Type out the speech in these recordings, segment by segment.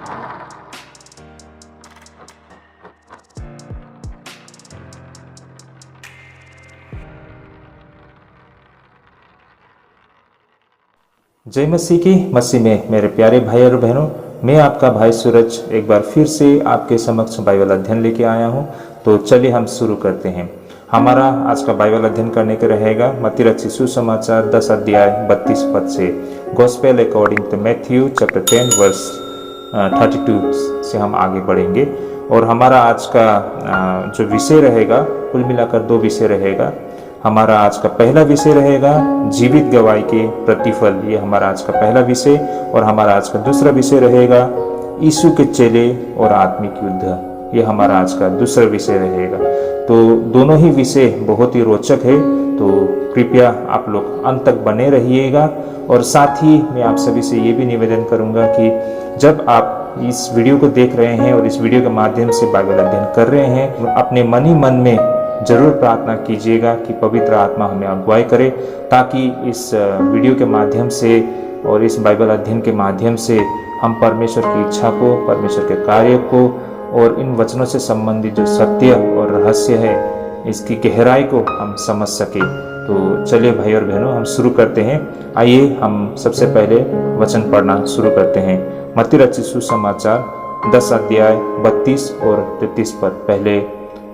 जय मसीह की मसीह में मेरे प्यारे भाई और बहनों, मैं आपका भाई सूरज एक बार फिर से आपके समक्ष बाइबल अध्ययन लेके आया हूँ। तो चलिए हम शुरू करते हैं। हमारा आज का बाइबल अध्ययन करने के रहेगा मत्ती रचित सुसमाचार 10 अध्याय 32 पद से। Gospel according to Matthew chapter 10 verse 32 से हम आगे बढ़ेंगे। और हमारा आज का जो विषय रहेगा, कुल मिलाकर 2 विषय रहेगा। हमारा आज का पहला विषय रहेगा जीवित गवाही के प्रतिफल, ये हमारा आज का पहला विषय। और हमारा आज का दूसरा विषय रहेगा यीशु के चेले और आत्मिक युद्ध, ये हमारा आज का दूसरा विषय रहेगा। तो दोनों ही विषय बहुत ही रोचक है, तो कृपया आप लोग अंत तक बने रहिएगा। और साथ ही मैं आप सभी से ये भी निवेदन करूंगा कि जब आप इस वीडियो को देख रहे हैं और इस वीडियो के माध्यम से बाइबल अध्ययन कर रहे हैं, अपने मन ही मन में जरूर प्रार्थना कीजिएगा कि पवित्र आत्मा हमें अगुवाई करे, ताकि इस वीडियो के माध्यम से और इस बाइबल अध्ययन के माध्यम से हम परमेश्वर की इच्छा को, परमेश्वर के कार्य को और इन वचनों से संबंधित जो सत्य और रहस्य है, इसकी गहराई को हम समझ सके। तो चलिए भाई और बहनों, हम शुरू करते हैं। आइए हम सबसे पहले वचन पढ़ना शुरू करते हैं। मत्ती रचित सुसमाचार 10 अध्याय 32 और 33 पद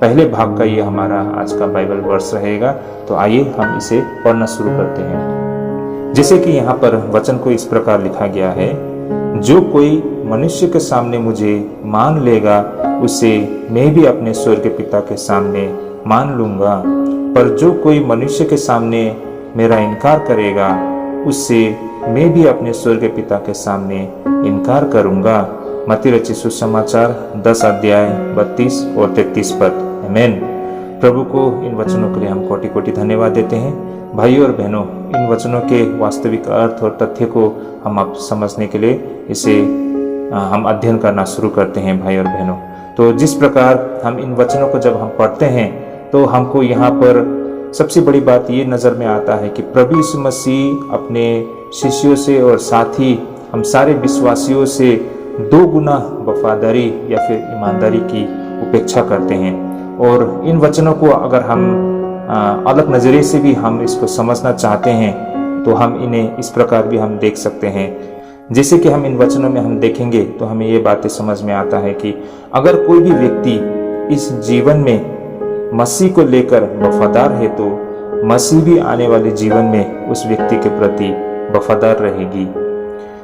पहले भाग का ये हमारा आज का बाइबल वर्स रहेगा। तो आइए हम इसे पढ़ना शुरू करते हैं। जैसे कि यहाँ पर वचन को इस प्रकार लिखा गया है, जो कोई मनुष्य के सामने मुझे मान लेगा, उसे मैं भी अपने स्वर्ग पिता के सामने मान लूंगा। पर जो कोई मनुष्य के सामने मेरा इनकार करेगा, उससे मैं भी अपने स्वर्ग पिता के सामने इनकार करूंगा। मत्ती रचित सुसमाचार 10 अध्याय 32 और 33 पद। आमीन। प्रभु को इन वचनों के लिए हम कोटि कोटि धन्यवाद देते हैं। भाइयों और बहनों, इन वचनों के वास्तविक अर्थ और तथ्य को हम आप समझने के लिए इसे हम अध्ययन करना शुरू करते हैं। भाई और बहनों, तो जिस प्रकार हम इन वचनों को जब हम पढ़ते हैं, तो हमको यहाँ पर सबसे बड़ी बात ये नज़र में आता है कि प्रभु यीशु मसीह अपने शिष्यों से और साथ ही हम सारे विश्वासियों से 2 गुना वफादारी या फिर ईमानदारी की उपेक्षा करते हैं। और इन वचनों को अगर हम अलग नज़रिए से भी हम इसको समझना चाहते हैं, तो हम इन्हें इस प्रकार भी हम देख सकते हैं। जैसे कि हम इन वचनों में हम देखेंगे तो हमें ये बातें समझ में आता है कि अगर कोई भी व्यक्ति इस जीवन में मसीह को लेकर वफादार है, तो मसीह भी आने वाले जीवन में उस व्यक्ति के प्रति वफादार रहेगी।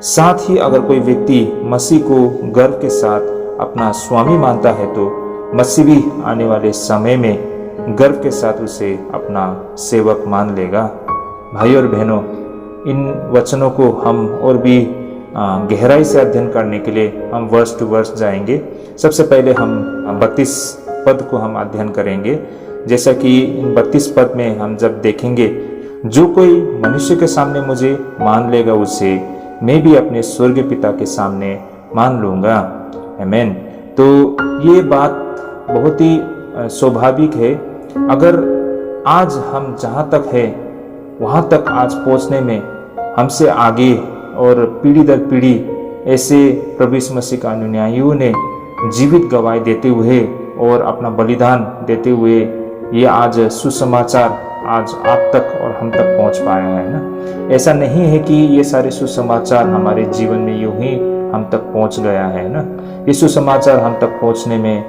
साथ ही अगर कोई व्यक्ति मसीह को गर्व के साथ अपना स्वामी मानता है, तो मसीह भी आने वाले समय में गर्व के साथ उसे अपना सेवक मान लेगा। भाई और बहनों, इन वचनों को हम और भी गहराई से अध्ययन करने के लिए हम वर्स टू वर्स जाएंगे। सबसे पहले हम 32 पद को हम अध्ययन करेंगे। जैसा कि इन 32 पद में हम जब देखेंगे, जो कोई मनुष्य के सामने मुझे मान लेगा, उसे मैं भी अपने स्वर्ग पिता के सामने मान लूंगा। आमीन। तो ये बात बहुत ही स्वाभाविक है। अगर आज हम जहाँ तक है वहाँ तक आज पहुँचने में हमसे आगे और पीढ़ी दर पीढ़ी ऐसे प्रभु यीशु मसीह का अनुयायियों ने जीवित गवाही देते हुए और अपना बलिदान देते हुए ये आज सुसमाचार आज आप तक और हम तक पहुंच पाया है ना। ऐसा नहीं है कि ये सारे सुसमाचार हमारे जीवन में यूं ही हम तक पहुंच गया है ना। ये सुसमाचार हम तक पहुंचने में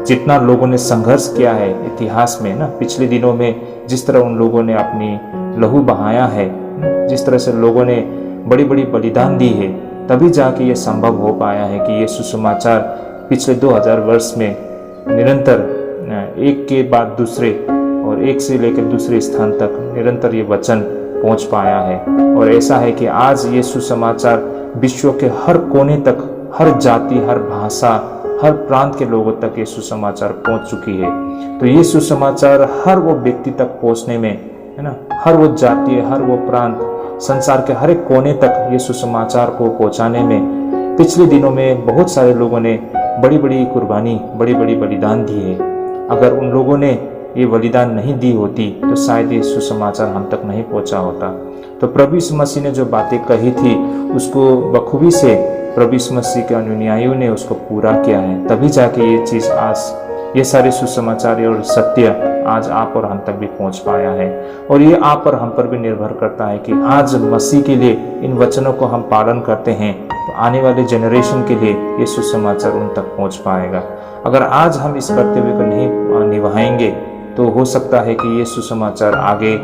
जितना लोगों ने संघर्ष किया है इतिहास में ना, पिछले दिनों में जिस तरह उन लोगों ने अपनी लहू बहाया है, जिस तरह से लोगों ने बड़ी बड़ी बलिदान दी है, तभी जाके ये संभव हो पाया है कि ये सुसमाचार पिछले 2000 वर्ष में निरंतर एक के बाद दूसरे और एक से लेकर दूसरे स्थान तक निरंतर ये वचन पहुंच पाया है। और ऐसा है कि आज ये सुसमाचार विश्व के हर कोने तक, हर जाति, हर भाषा, हर प्रांत के लोगों तक ये सुसमाचार पहुंच चुकी है। तो ये सुसमाचार हर वो व्यक्ति तक पहुंचने में, है ना, हर वो जाति, हर वो प्रांत, संसार के हर एक कोने तक ये सुसमाचार को पहुंचाने में पिछले दिनों में बहुत सारे लोगों ने बड़ी बड़ी कुर्बानी, बड़ी बड़ी बलिदान दी है। अगर उन लोगों ने ये बलिदान नहीं दी होती तो शायद ये सुसमाचार हम तक नहीं पहुंचा होता। तो प्रभु यीशु मसीह ने जो बातें कही थी उसको बखूबी से प्रभु यीशु मसीह के अनुयायियों ने उसको पूरा किया है, तभी जाके ये चीज़ आज, ये सारे सुसमाचार और सत्य आज आप और हम तक भी पहुंच पाया है। और ये आप और हम पर भी निर्भर करता है कि आज मसीह के लिए इन वचनों को हम पालन करते हैं तो आने वाले जनरेशन के लिए ये सुसमाचार उन तक पहुंच पाएगा। अगर आज हम इस कर्तव्य को नहीं निभाएंगे तो हो सकता है कि ये सुसमाचार आगे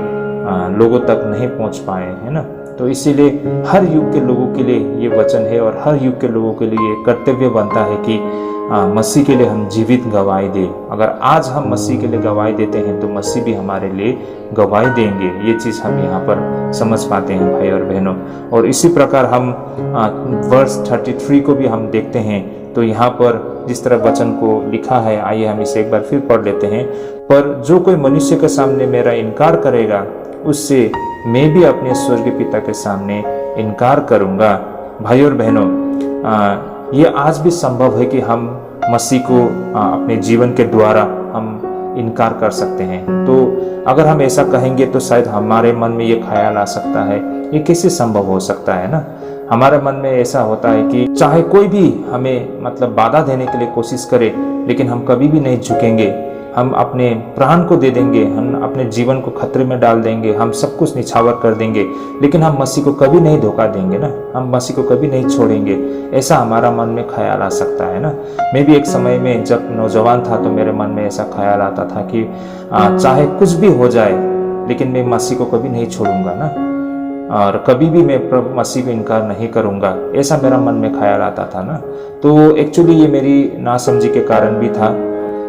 लोगों तक नहीं पहुंच पाए, है ना। तो इसीलिए हर युग के लोगों के लिए ये वचन है और हर युग के लोगों के लिए ये कर्तव्य बनता है कि मसीह के लिए हम जीवित गवाही दें। अगर आज हम मसीह के लिए गवाही देते हैं तो मसीह भी हमारे लिए गवाही देंगे। ये चीज़ हम यहाँ पर समझ पाते हैं भाई और बहनों। और इसी प्रकार हम वर्स 33 को भी हम देखते हैं तो यहाँ पर जिस तरह वचन को लिखा है, आइए हम इसे एक बार फिर पढ़ लेते हैं। पर जो कोई मनुष्य के सामने मेरा इनकार करेगा उससे मैं भी अपने स्वर्गीय पिता के सामने इनकार करूँगा। भाई और बहनों, ये आज भी संभव है कि हम मसीह को अपने जीवन के द्वारा हम इनकार कर सकते हैं। तो अगर हम ऐसा कहेंगे तो शायद हमारे मन में ये ख्याल आ सकता है, ये कैसे संभव हो सकता है ना। हमारे मन में ऐसा होता है कि चाहे कोई भी हमें मतलब बाधा देने के लिए कोशिश करे, लेकिन हम कभी भी नहीं झुकेंगे। हम अपने प्राण को दे देंगे, हम अपने जीवन को खतरे में डाल देंगे, हम सब कुछ निछावर कर देंगे, लेकिन हम मसीह को कभी नहीं धोखा देंगे ना, हम मसीह को कभी नहीं छोड़ेंगे। ऐसा हमारा मन में ख्याल आ सकता है ना। मैं भी एक समय में जब नौजवान था तो मेरे मन में ऐसा ख्याल आता था कि चाहे कुछ भी हो जाए लेकिन मैं मसीह को कभी नहीं छोड़ूंगा ना, और कभी भी मैं प्रभु मसीह को इनकार नहीं करूंगा, ऐसा मेरा मन में ख्याल आता था ना। तो एक्चुअली ये मेरी नासमझी के कारण भी था।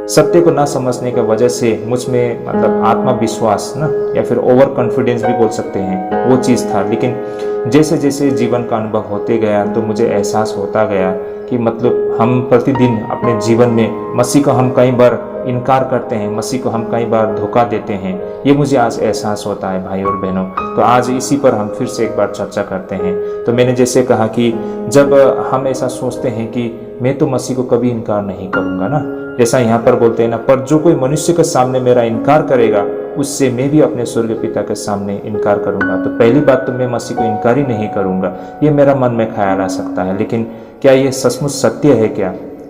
सत्य को ना समझने की वजह से मुझ में मतलब आत्मविश्वास ना या फिर ओवर कॉन्फिडेंस भी बोल सकते हैं, वो चीज़ था। लेकिन जैसे जैसे जीवन का अनुभव होते गया तो मुझे एहसास होता गया कि मतलब हम प्रतिदिन अपने जीवन में मसीह को हम कई बार इनकार करते हैं, मसीह को हम कई बार धोखा देते हैं। ये मुझे आज एहसास होता है भाई और बहनों। तो आज इसी पर हम फिर से एक बार चर्चा करते हैं। तो मैंने जैसे कहा कि जब हम ऐसा सोचते हैं कि मैं तो मसीह को कभी इनकार नहीं करूँगा ना, जैसा यहाँ पर बोलते हैं ना, पर जो कोई मनुष्य के सामने मेरा इनकार करेगा उससे मैं भी अपने स्वर्गीय पिता के सामने इनकार करूंगा। तो पहली बात तो मैं मसीह को इनकार ही नहीं करूंगा, ये मेरा मन में ख्याल आ सकता है। लेकिन क्या ये सचमुच सत्य है?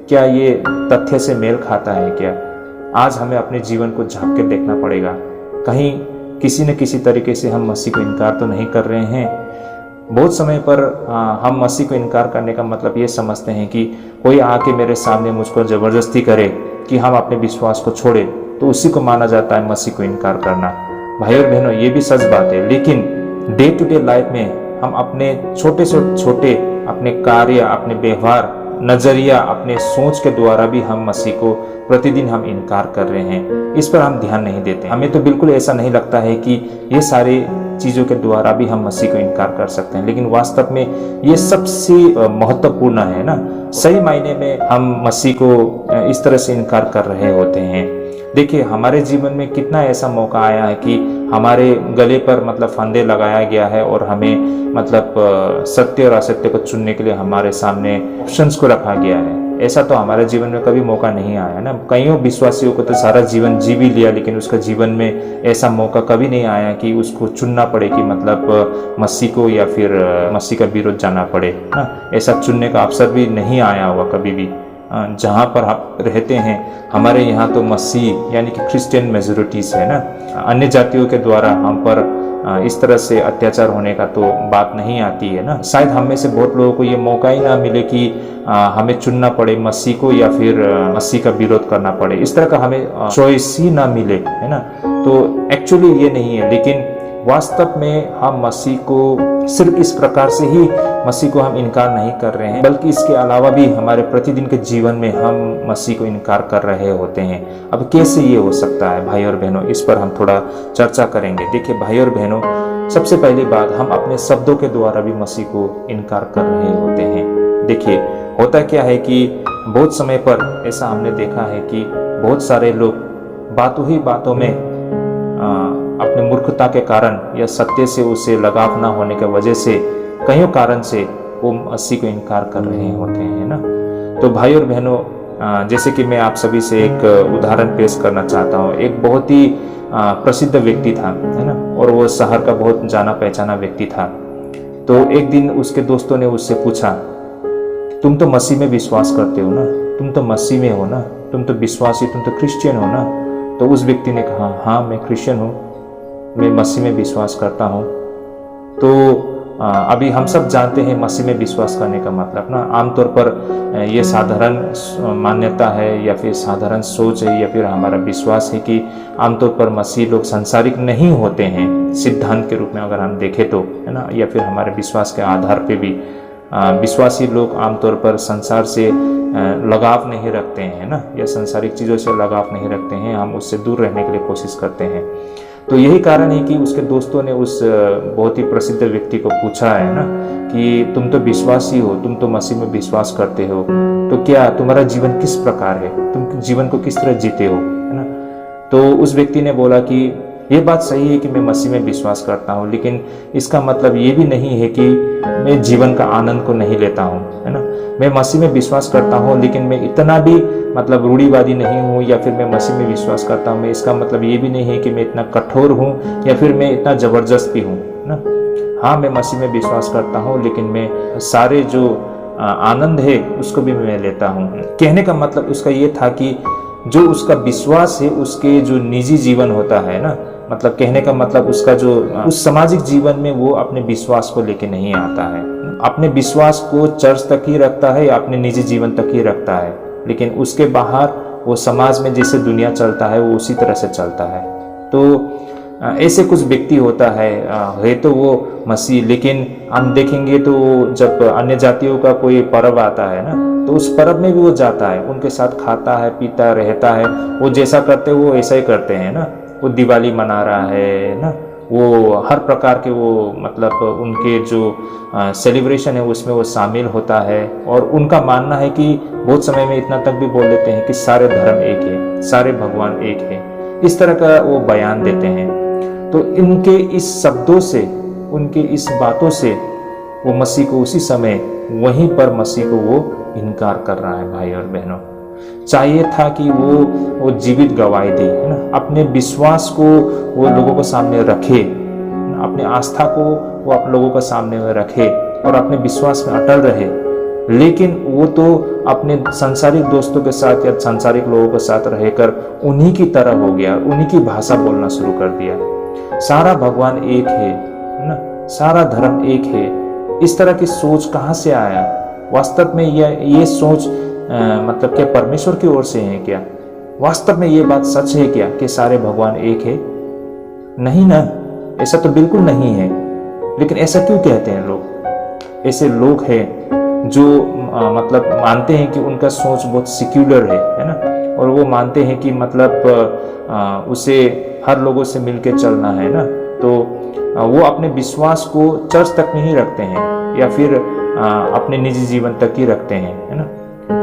क्या ये तथ्य से मेल खाता है? क्या आज हमें अपने जीवन को झांक के देखना पड़ेगा, कहीं किसी न किसी तरीके से हम मसीह को इनकार तो नहीं कर रहे हैं। बहुत समय पर हम मसीह को इनकार करने का मतलब ये समझते हैं कि कोई आके मेरे सामने मुझको ज़बरदस्ती करे कि हम अपने विश्वास को छोड़े, तो उसी को माना जाता है मसीह को इनकार करना। भाई और बहनों, ये भी सच बात है। लेकिन डे टू डे लाइफ में हम अपने छोटे से छोटे अपने कार्य, अपने व्यवहार, नजरिया, अपने सोच के द्वारा भी हम मसीह को प्रतिदिन हम इनकार कर रहे हैं। इस पर हम ध्यान नहीं देते। हमें तो बिल्कुल ऐसा नहीं लगता है कि ये सारे चीज़ों के द्वारा भी हम मसीह को इनकार कर सकते हैं, लेकिन वास्तव में ये सबसे महत्वपूर्ण है ना। सही मायने में हम मसीह को इस तरह से इनकार कर रहे होते हैं। देखिए, हमारे जीवन में कितना ऐसा मौका आया है कि हमारे गले पर मतलब फंदे लगाया गया है और हमें मतलब सत्य और असत्य को चुनने के लिए हमारे सामने ऑप्शंस को रखा गया है। ऐसा तो हमारे जीवन में कभी मौका नहीं आया ना। कईयों विश्वासियों को तो सारा जीवन जी भी लिया, लेकिन उसका जीवन में ऐसा मौका कभी नहीं आया कि उसको चुनना पड़े कि मतलब मसीह को या फिर मसीह का विरोध जाना पड़े ना। ऐसा चुनने का अवसर भी नहीं आया हुआ कभी भी। जहाँ पर आप रहते हैं, हमारे यहाँ तो मसीह यानी कि क्रिश्चियन मेजोरिटीज है ना। अन्य जातियों के द्वारा हम पर इस तरह से अत्याचार होने का तो बात नहीं आती है ना। शायद हम में से बहुत लोगों को ये मौका ही ना मिले कि हमें चुनना पड़े मसीह को या फिर मसीह का विरोध करना पड़े। इस तरह का हमें चॉइस ही ना मिले, है ना। तो एक्चुअली ये नहीं है, लेकिन वास्तव में हम मसीह को सिर्फ इस प्रकार से ही मसीह को हम इनकार नहीं कर रहे हैं, बल्कि इसके अलावा भी हमारे प्रतिदिन के जीवन में हम मसीह को इनकार कर रहे होते हैं। अब कैसे ये हो सकता है भाई और बहनों, इस पर हम थोड़ा चर्चा करेंगे। देखिए भाई और बहनों, सबसे पहली बात, हम अपने शब्दों के द्वारा भी मसीह को इनकार कर रहे होते हैं। देखिए, होता क्या है कि बहुत समय पर ऐसा हमने देखा है कि बहुत सारे लोग बातों ही बातों में अपने मूर्खता के कारण या सत्य से उसे लगाव ना होने की वजह से कईयों कारण से वो मसीह को इनकार कर रहे होते हैं ना। तो भाई और बहनों, जैसे कि मैं आप सभी से एक उदाहरण पेश करना चाहता हूँ। एक बहुत ही प्रसिद्ध व्यक्ति था, है ना, और वो शहर का बहुत जाना पहचाना व्यक्ति था। तो एक दिन उसके दोस्तों ने उससे पूछा तुम तो मसीह में विश्वास करते हो ना, तुम तो मसीह में हो ना, तुम तो विश्वासी, तुम तो क्रिश्चियन हो ना। तो उस व्यक्ति ने कहा, हाँ मैं क्रिश्चियन हूँ, मैं मसीह में विश्वास करता हूँ। तो अभी हम सब जानते हैं मसीह में विश्वास करने का मतलब ना, आमतौर पर ये साधारण मान्यता है या फिर साधारण सोच है या फिर हमारा विश्वास है कि आमतौर पर मसीह लोग संसारिक नहीं होते हैं, सिद्धांत के रूप में अगर हम देखें तो, है ना, या फिर हमारे विश्वास के आधार पे भी विश्वासी लोग आमतौर पर संसार से लगाव नहीं रखते हैं ना, या संसारिक चीज़ों से लगाव नहीं रखते हैं, हम उससे दूर रहने के लिए कोशिश करते हैं। तो यही कारण है कि उसके दोस्तों ने उस बहुत ही प्रसिद्ध व्यक्ति को पूछा है ना कि तुम तो विश्वासी हो, तुम तो मसीह में विश्वास करते हो, तो क्या तुम्हारा जीवन किस प्रकार है, तुम जीवन को किस तरह जीते हो, है ना। तो उस व्यक्ति ने बोला कि ये बात सही है कि मैं मसीह में विश्वास करता हूँ, लेकिन इसका मतलब ये भी नहीं है कि मैं जीवन का आनंद को नहीं लेता हूँ, है ना। मैं मसीह में विश्वास करता हूँ, लेकिन मैं इतना भी मतलब रूढ़िवादी नहीं हूँ, या फिर मैं मसीह में विश्वास करता हूँ, मैं इसका मतलब ये भी नहीं है कि मैं इतना कठोर हूँ या फिर मैं इतना जबरदस्त भी हूँ, ना। हाँ, मैं मसीह में विश्वास करता हूँ, लेकिन मैं सारे जो आनंद है उसको भी मैं लेता हूँ। कहने का मतलब उसका ये था कि जो उसका विश्वास है उसके जो निजी जीवन होता है ना, मतलब कहने का मतलब उसका जो उस सामाजिक जीवन में वो अपने विश्वास को लेके नहीं आता है, अपने विश्वास को चर्च तक ही रखता है या अपने निजी जीवन तक ही रखता है, लेकिन उसके बाहर वो समाज में जैसे दुनिया चलता है वो उसी तरह से चलता है। तो ऐसे कुछ व्यक्ति होता है तो वो मसीह, लेकिन हम देखेंगे तो जब अन्य जातियों का कोई पर्व आता है ना, तो उस पर्व में भी वो जाता है, उनके साथ खाता है, पीता रहता है, वो जैसा करते हैं वो ऐसा ही करते हैं ना। वो दिवाली मना रहा है ना, वो हर प्रकार के वो मतलब उनके जो सेलिब्रेशन है उसमें वो शामिल होता है, और उनका मानना है कि बहुत समय में इतना तक भी बोल देते हैं कि सारे धर्म एक है, सारे भगवान एक है, इस तरह का वो बयान देते हैं। तो इनके इस शब्दों से, उनके इस बातों से वो मसीह को उसी समय वहीं पर मसीह को वो इनकार कर रहा है। भाई और बहनों, चाहिए था कि वो जीवित गवाही दे, है ना, अपने विश्वास को वो लोगों के सामने रखे, अपने आस्था को वो आप लोगों के सामने में रखे और अपने विश्वास में अटल रहे, लेकिन वो तो अपने सांसारिक दोस्तों के साथ या सांसारिक लोगों के साथ रहकर उन्हीं की तरह हो गया, उन्हीं की भाषा बोलना शुरू कर दिया। सारा भगवान एक है ना, सारा धर्म एक है, इस तरह की सोच कहाँ से आया? वास्तव में ये सोच मतलब क्या परमेश्वर की ओर से है क्या? वास्तव में ये बात सच है क्या कि सारे भगवान एक है? नहीं ना, ऐसा तो बिल्कुल नहीं है। लेकिन ऐसा क्यों कहते हैं लोग? ऐसे लोग हैं जो मतलब मानते हैं कि उनका सोच बहुत सिक्युलर है ना, और वो मानते हैं कि मतलब उसे हर लोगों से मिलके चलना है ना, तो वो अपने विश्वास को चर्च तक नहीं रखते हैं या फिर अपने निजी जीवन तक ही रखते हैं, है ना।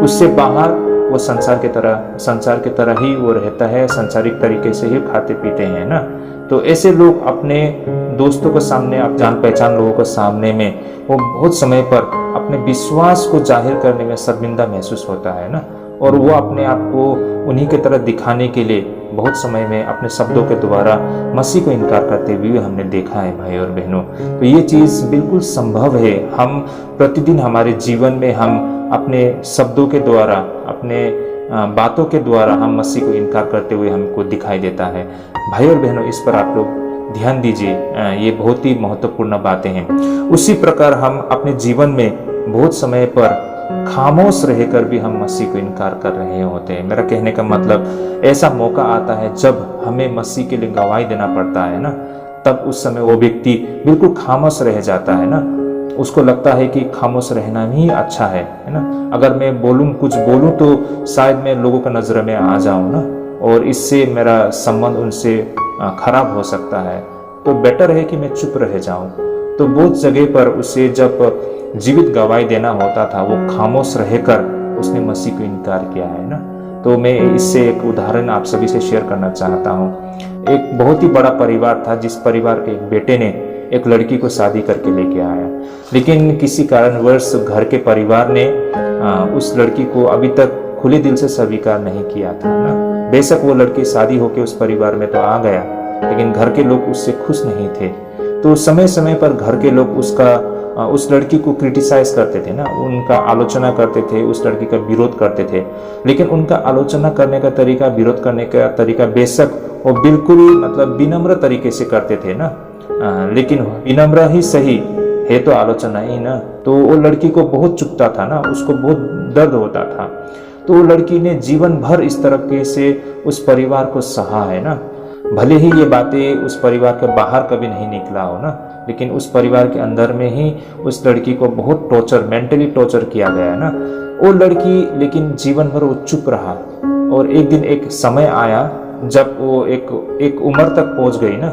उससे बाहर वो संसार की तरह ही वो रहता है, संसारिक तरीके से ही खाते पीते हैं ना। तो ऐसे लोग अपने दोस्तों के सामने, आप जान पहचान लोगों के सामने में वो बहुत समय पर अपने विश्वास को जाहिर करने में शर्मिंदा महसूस होता है ना, और वो अपने आप को उन्हीं की तरह दिखाने के लिए बहुत समय में अपने शब्दों के द्वारा मसीह को इनकार करते हुए हमने देखा है। भाई और बहनों, तो ये चीज़ बिल्कुल संभव है। हम प्रतिदिन हमारे जीवन में हम अपने शब्दों के द्वारा, अपने बातों के द्वारा हम मसीह को इनकार करते हुए हमको दिखाई देता है। भाई और बहनों, इस पर आप लोग ध्यान दीजिए, ये बहुत ही महत्वपूर्ण बातें हैं। उसी प्रकार हम अपने जीवन में बहुत समय पर खामोश रहकर भी हम मसीह को इनकार कर रहे होते हैं। मेरा कहने का मतलब, ऐसा मौका आता है जब हमें मसीह के लिए गवाही देना पड़ता है ना, तब उस समय वो व्यक्ति बिल्कुल खामोश रह जाता है ना। उसको लगता है कि खामोश रहना ही अच्छा है ना। अगर मैं कुछ बोलूं तो शायद मैं लोगों का नजर में आ जाऊं ना, और इससे मेरा संबंध उनसे खराब हो सकता है, तो बेटर है कि मैं चुप रह जाऊं। तो बहुत जगह पर उसे जब जीवित गवाही देना होता था, वो खामोश रहकर उसने मसीह को इनकार किया है ना। तो मैं इससे एक उदाहरण आप सभी से शेयर करना चाहता हूँ। एक बहुत ही बड़ा परिवार था, जिस परिवार के एक बेटे ने एक लड़की को शादी करके लेके आया, लेकिन किसी कारणवश घर के परिवार ने उस लड़की को अभी तक खुले दिल से स्वीकार नहीं किया था ना। बेशक वो लड़की शादी होकर उस परिवार में तो आ गया, लेकिन घर के लोग उससे खुश नहीं थे। तो समय समय पर घर के लोग उसका उस लड़की को क्रिटिसाइज करते थे ना, उनका आलोचना करते थे, उस लड़की का विरोध करते थे। लेकिन उनका आलोचना करने का तरीका, विरोध करने का तरीका बेशक वो बिल्कुल मतलब विनम्र तरीके से करते थे ना, लेकिन विनम्र ही सही है तो आलोचना ही ना। तो वो लड़की को बहुत चुभता था ना, उसको बहुत दर्द होता था। तो वो लड़की ने जीवन भर इस तरीके से उस परिवार को सहा है ना। भले ही ये बातें उस परिवार के बाहर कभी नहीं निकला हो ना, लेकिन उस परिवार के अंदर में ही उस लड़की को बहुत टॉर्चर, मेंटली टॉर्चर किया गया है ना। वो लड़की लेकिन जीवन भर वो चुप रहा, और एक दिन एक समय आया जब वो एक उम्र तक पहुंच गई ना।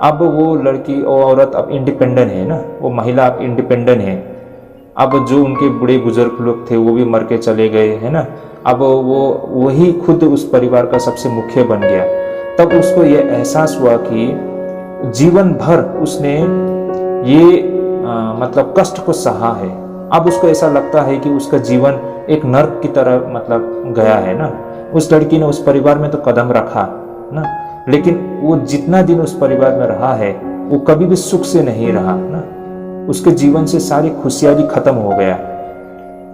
अब वो लड़की और औरत अब इंडिपेंडेंट है ना, वो महिला अब इंडिपेंडेंट है। अब जो उनके बूढ़े बुजुर्ग लोग थे वो भी मर के चले गए है ना। अब वो वही खुद उस परिवार का सबसे मुख्य बन गया। तब उसको ये एहसास हुआ कि जीवन भर उसने ये मतलब कष्ट को सहा है। अब उसको ऐसा लगता है कि उसका जीवन एक नर्क की तरह मतलब गया है ना। उस लड़की ने उस परिवार में तो कदम रखा ना, लेकिन वो जितना दिन उस परिवार में रहा है वो कभी भी सुख से नहीं रहा ना। उसके जीवन से सारी खुशियां भी खत्म हो गया।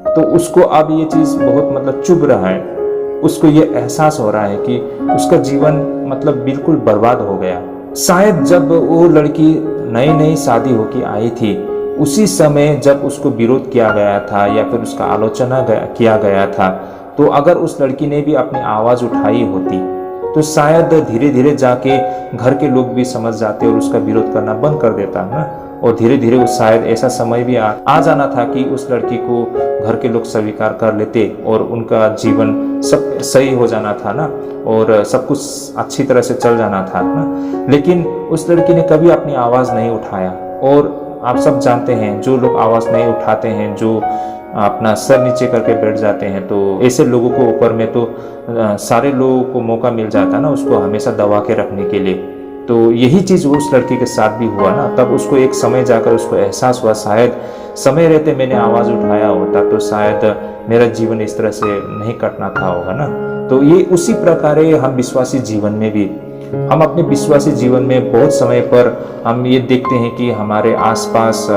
तो उसको अब ये चीज बहुत मतलब चुभ रहा है। उसको ये एहसास हो रहा है कि उसका जीवन मतलब बिल्कुल बर्बाद हो गया। शायद जब वो लड़की नई नई शादी होके आई थी, उसी समय जब उसको विरोध किया गया था या फिर उसका आलोचना किया गया था, तो अगर उस लड़की ने भी अपनी आवाज उठाई होती तो शायद धीरे धीरे जाके घर के लोग भी समझ जाते और उसका विरोध करना बंद कर देता ना। और धीरे धीरे उस शायद ऐसा समय भी आ जाना था कि उस लड़की को घर के लोग स्वीकार कर लेते और उनका जीवन सब सही हो जाना था ना, और सब कुछ अच्छी तरह से चल जाना था ना। लेकिन उस लड़की ने कभी अपनी आवाज नहीं उठाया। और आप सब जानते हैं, जो लोग आवाज नहीं उठाते हैं, जो अपना सर नीचे करके बैठ जाते हैं, तो ऐसे लोगों को ऊपर में तो सारे लोगों को मौका मिल जाता ना उसको हमेशा दबा के रखने के लिए। तो यही चीज उस लड़की के साथ भी हुआ ना। तब उसको एक समय जाकर उसको एहसास हुआ, शायद समय रहते मैंने आवाज उठाया होता तो शायद मेरा जीवन इस तरह से नहीं कटना था होगा ना। तो ये उसी प्रकार हम विश्वासी जीवन में भी, हम अपने विश्वासी जीवन में बहुत समय पर हम ये देखते हैं कि हमारे आसपास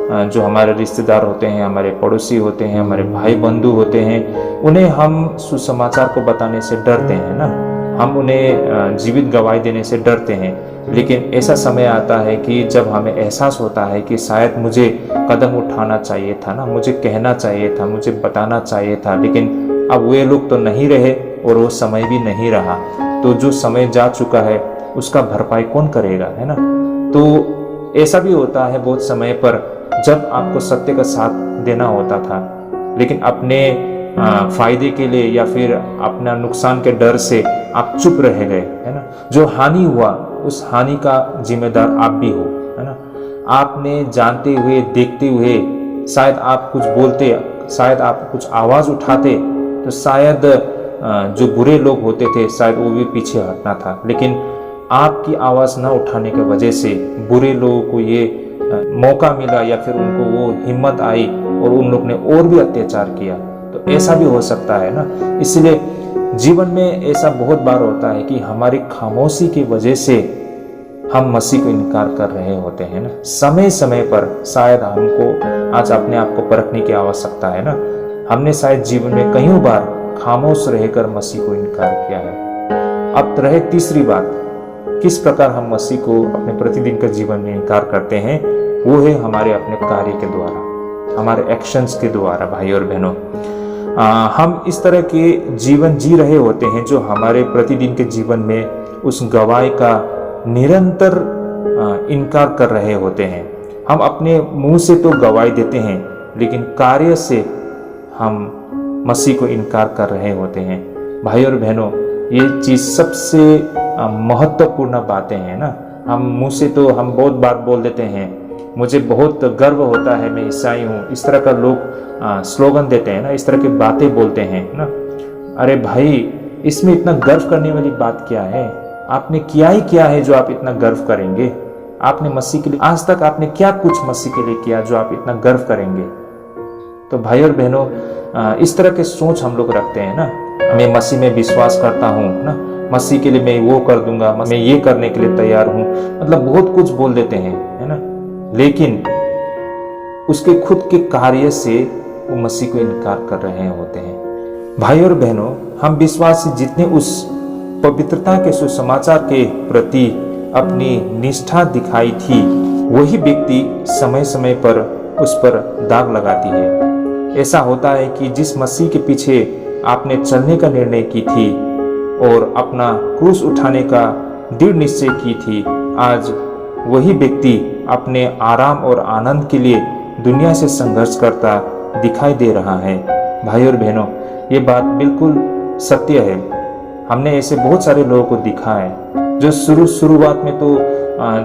जो हमारे रिश्तेदार होते हैं, हमारे पड़ोसी होते हैं, हमारे भाई बंधु होते हैं, उन्हें हम सुसमाचार को बताने से डरते हैं ना। हम उन्हें जीवित गवाही देने से डरते हैं। लेकिन ऐसा समय आता है कि जब हमें एहसास होता है कि शायद मुझे कदम उठाना चाहिए था ना, मुझे कहना चाहिए था, मुझे बताना चाहिए था, लेकिन अब वे लोग तो नहीं रहे और वो समय भी नहीं रहा। तो जो समय जा चुका है उसका भरपाई कौन करेगा, है ना। तो ऐसा भी होता है बहुत समय पर जब आपको सत्य का साथ देना होता था, लेकिन अपने फायदे के लिए या फिर अपना नुकसान के डर से आप चुप रह गए, है ना। जो हानि हुआ उस हानि का जिम्मेदार आप भी हो, है ना। आपने जानते हुए देखते हुए शायद आप कुछ बोलते, शायद आप कुछ आवाज उठाते तो शायद जो बुरे लोग होते थे शायद वो भी पीछे हटना था। लेकिन आपकी आवाज न उठाने की वजह से बुरे लोगों को ये मौका मिला या फिर उनको वो हिम्मत आई और उन लोग ने और भी अत्याचार किया। तो ऐसा भी हो सकता है ना। इसलिए जीवन में ऐसा बहुत बार होता है कि हमारी खामोशी की वजह से हम मसीह को इनकार कर रहे होते हैं ना। समय समय पर शायद हमको आज अपने आप को परखने की आवश्यकता है ना। हमने शायद जीवन में कई बार खामोश रहकर मसीह को इनकार किया है। अब रहे तीसरी बात, किस प्रकार हम मसीह को अपने प्रतिदिन के जीवन में इनकार करते हैं, वो है हमारे अपने कार्य के द्वारा, हमारे एक्शंस के द्वारा। भाई और बहनों, हम इस तरह के जीवन जी रहे होते हैं जो हमारे प्रतिदिन के जीवन में उस गवाही का निरंतर इनकार कर रहे होते हैं। हम अपने मुंह से तो गवाही देते हैं, लेकिन कार्य से हम मसीह को इनकार कर रहे होते हैं। भाई और बहनों, ये चीज सबसे महत्वपूर्ण बातें हैं ना। हम मुंह से तो हम बहुत बार बोल देते हैं, मुझे बहुत गर्व होता है, मैं ईसाई हूँ, इस तरह का लोग स्लोगन देते हैं ना, इस तरह की बातें बोलते हैं ना। अरे भाई, इसमें इतना गर्व करने वाली बात क्या है? आपने किया ही क्या है जो आप इतना गर्व करेंगे? आपने मसीह के लिए आज तक आपने क्या कुछ मसीह के लिए किया जो आप इतना गर्व करेंगे? तो भाई और बहनों, इस तरह के सोच हम लोग रखते हैं ना। मैं मसीह में विश्वास करता हूँ ना, मसीह के लिए मैं वो कर दूंगा, मैं ये करने के लिए तैयार हूँ, मतलब बहुत कुछ बोल देते हैं, है ना। लेकिन उसके खुद के कार्य से वो मसीह को इनकार कर रहे होते हैं। भाई और बहनों, हम विश्वासी जितने उस पवित्रता के सुसमाचार के प्रति अपनी निष्ठा दिखाई थी, वही व्यक्ति समय समय पर उस पर दाग लगाती है। ऐसा होता है कि जिस मसीह के पीछे आपने चलने का निर्णय की थी और अपना क्रूस उठाने का दृढ़ निश्चय की थी, आज वही व्यक्ति अपने आराम और आनंद के लिए दुनिया से संघर्ष करता दिखाई दे रहा है। भाई और बहनों, ये बात बिल्कुल सत्य है। हमने ऐसे बहुत सारे लोगों को देखा है जो शुरुआत में तो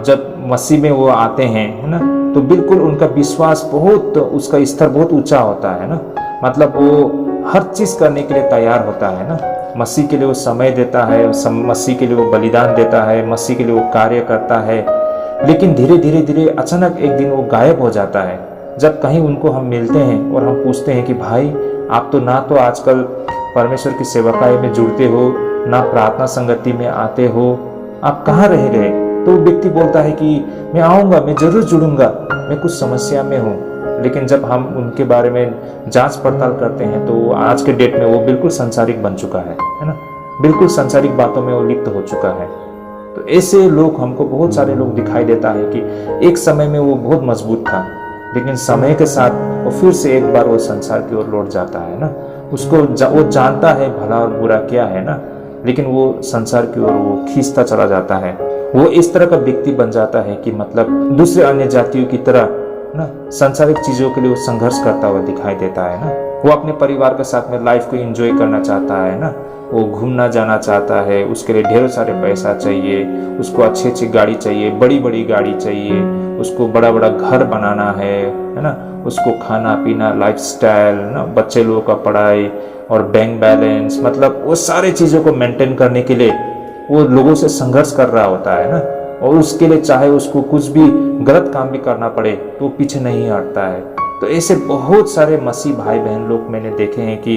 जब मसीह में वो आते हैं, है ना, तो बिल्कुल उनका विश्वास बहुत, उसका स्तर बहुत ऊंचा होता है ना। मतलब वो हर चीज करने के लिए तैयार होता है ना। मसीह के लिए वो समय देता है, मसीह के लिए वो बलिदान देता है, मसीह के लिए वो कार्य करता है। लेकिन धीरे धीरे अचानक एक दिन वो गायब हो जाता है। जब कहीं उनको हम मिलते हैं और हम पूछते हैं कि भाई आप तो ना तो आजकल परमेश्वर की सेवकाई में जुड़ते हो, ना प्रार्थना संगति में आते हो, आप कहाँ रह गए? तो वो व्यक्ति बोलता है कि मैं आऊँगा, मैं जरूर जुड़ूंगा, मैं कुछ समस्या में हूँ। लेकिन जब हम उनके बारे में जांच पड़ताल करते हैं तो आज के डेट में वो बिल्कुल सांसारिक बन चुका है ना, बिल्कुल सांसारिक बातों में वो लिप्त हो चुका है। तो ऐसे लोग, हमको बहुत सारे लोग दिखाई देता है कि एक समय में वो बहुत मजबूत था, लेकिन समय के साथ वो फिर से एक बार वो संसार की ओर लौट जाता है ना। वो जानता है भला और बुरा क्या है ना, लेकिन वो संसार की ओर वो खींचता चला जाता है। वो इस तरह का व्यक्ति बन जाता है कि मतलब दूसरे अन्य जातियों की तरह ना सांसारिक चीजों के लिए वो संघर्ष करता हुआ दिखाई देता है ना। वो अपने परिवार के साथ में लाइफ को एंजॉय करना चाहता है ना, वो घूमना जाना चाहता है, उसके लिए ढेरों सारे पैसा चाहिए, उसको अच्छी अच्छी गाड़ी चाहिए, बड़ी बड़ी गाड़ी चाहिए, उसको बड़ा बड़ा घर बनाना है ना, उसको खाना पीना, लाइफस्टाइल ना, बच्चे लोगों का पढ़ाई और बैंक बैलेंस, मतलब वो सारे चीज़ों को मेंटेन करने के लिए वो लोगों से संघर्ष कर रहा होता है ना। और उसके लिए चाहे उसको कुछ भी गलत काम भी करना पड़े तो पीछे नहीं हटता है। तो ऐसे बहुत सारे मसीह भाई बहन लोग मैंने देखे हैं कि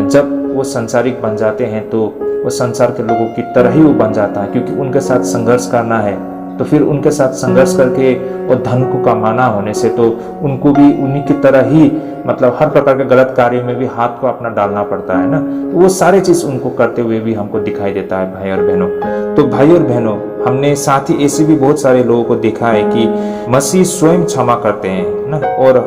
जब वो संसारिक बन जाते हैं तो वो संसार के लोगों की तरह ही वो बन जाता है, क्योंकि उनके साथ संघर्ष करना है। तो फिर उनके साथ संघर्ष करके वो धन को कमाना होने से तो उनको भी उन्हीं की तरह ही मतलब हर प्रकार के गलत कार्य में भी हाथ को अपना डालना पड़ता है ना। तो वो सारे चीज उनको करते हुए भी हमको दिखाई देता है भाई और बहनों। तो भाई और बहनों, हमने साथ ही ऐसे भी बहुत सारे लोगों को देखा है कि मसीह स्वयं क्षमा करते हैं ना, और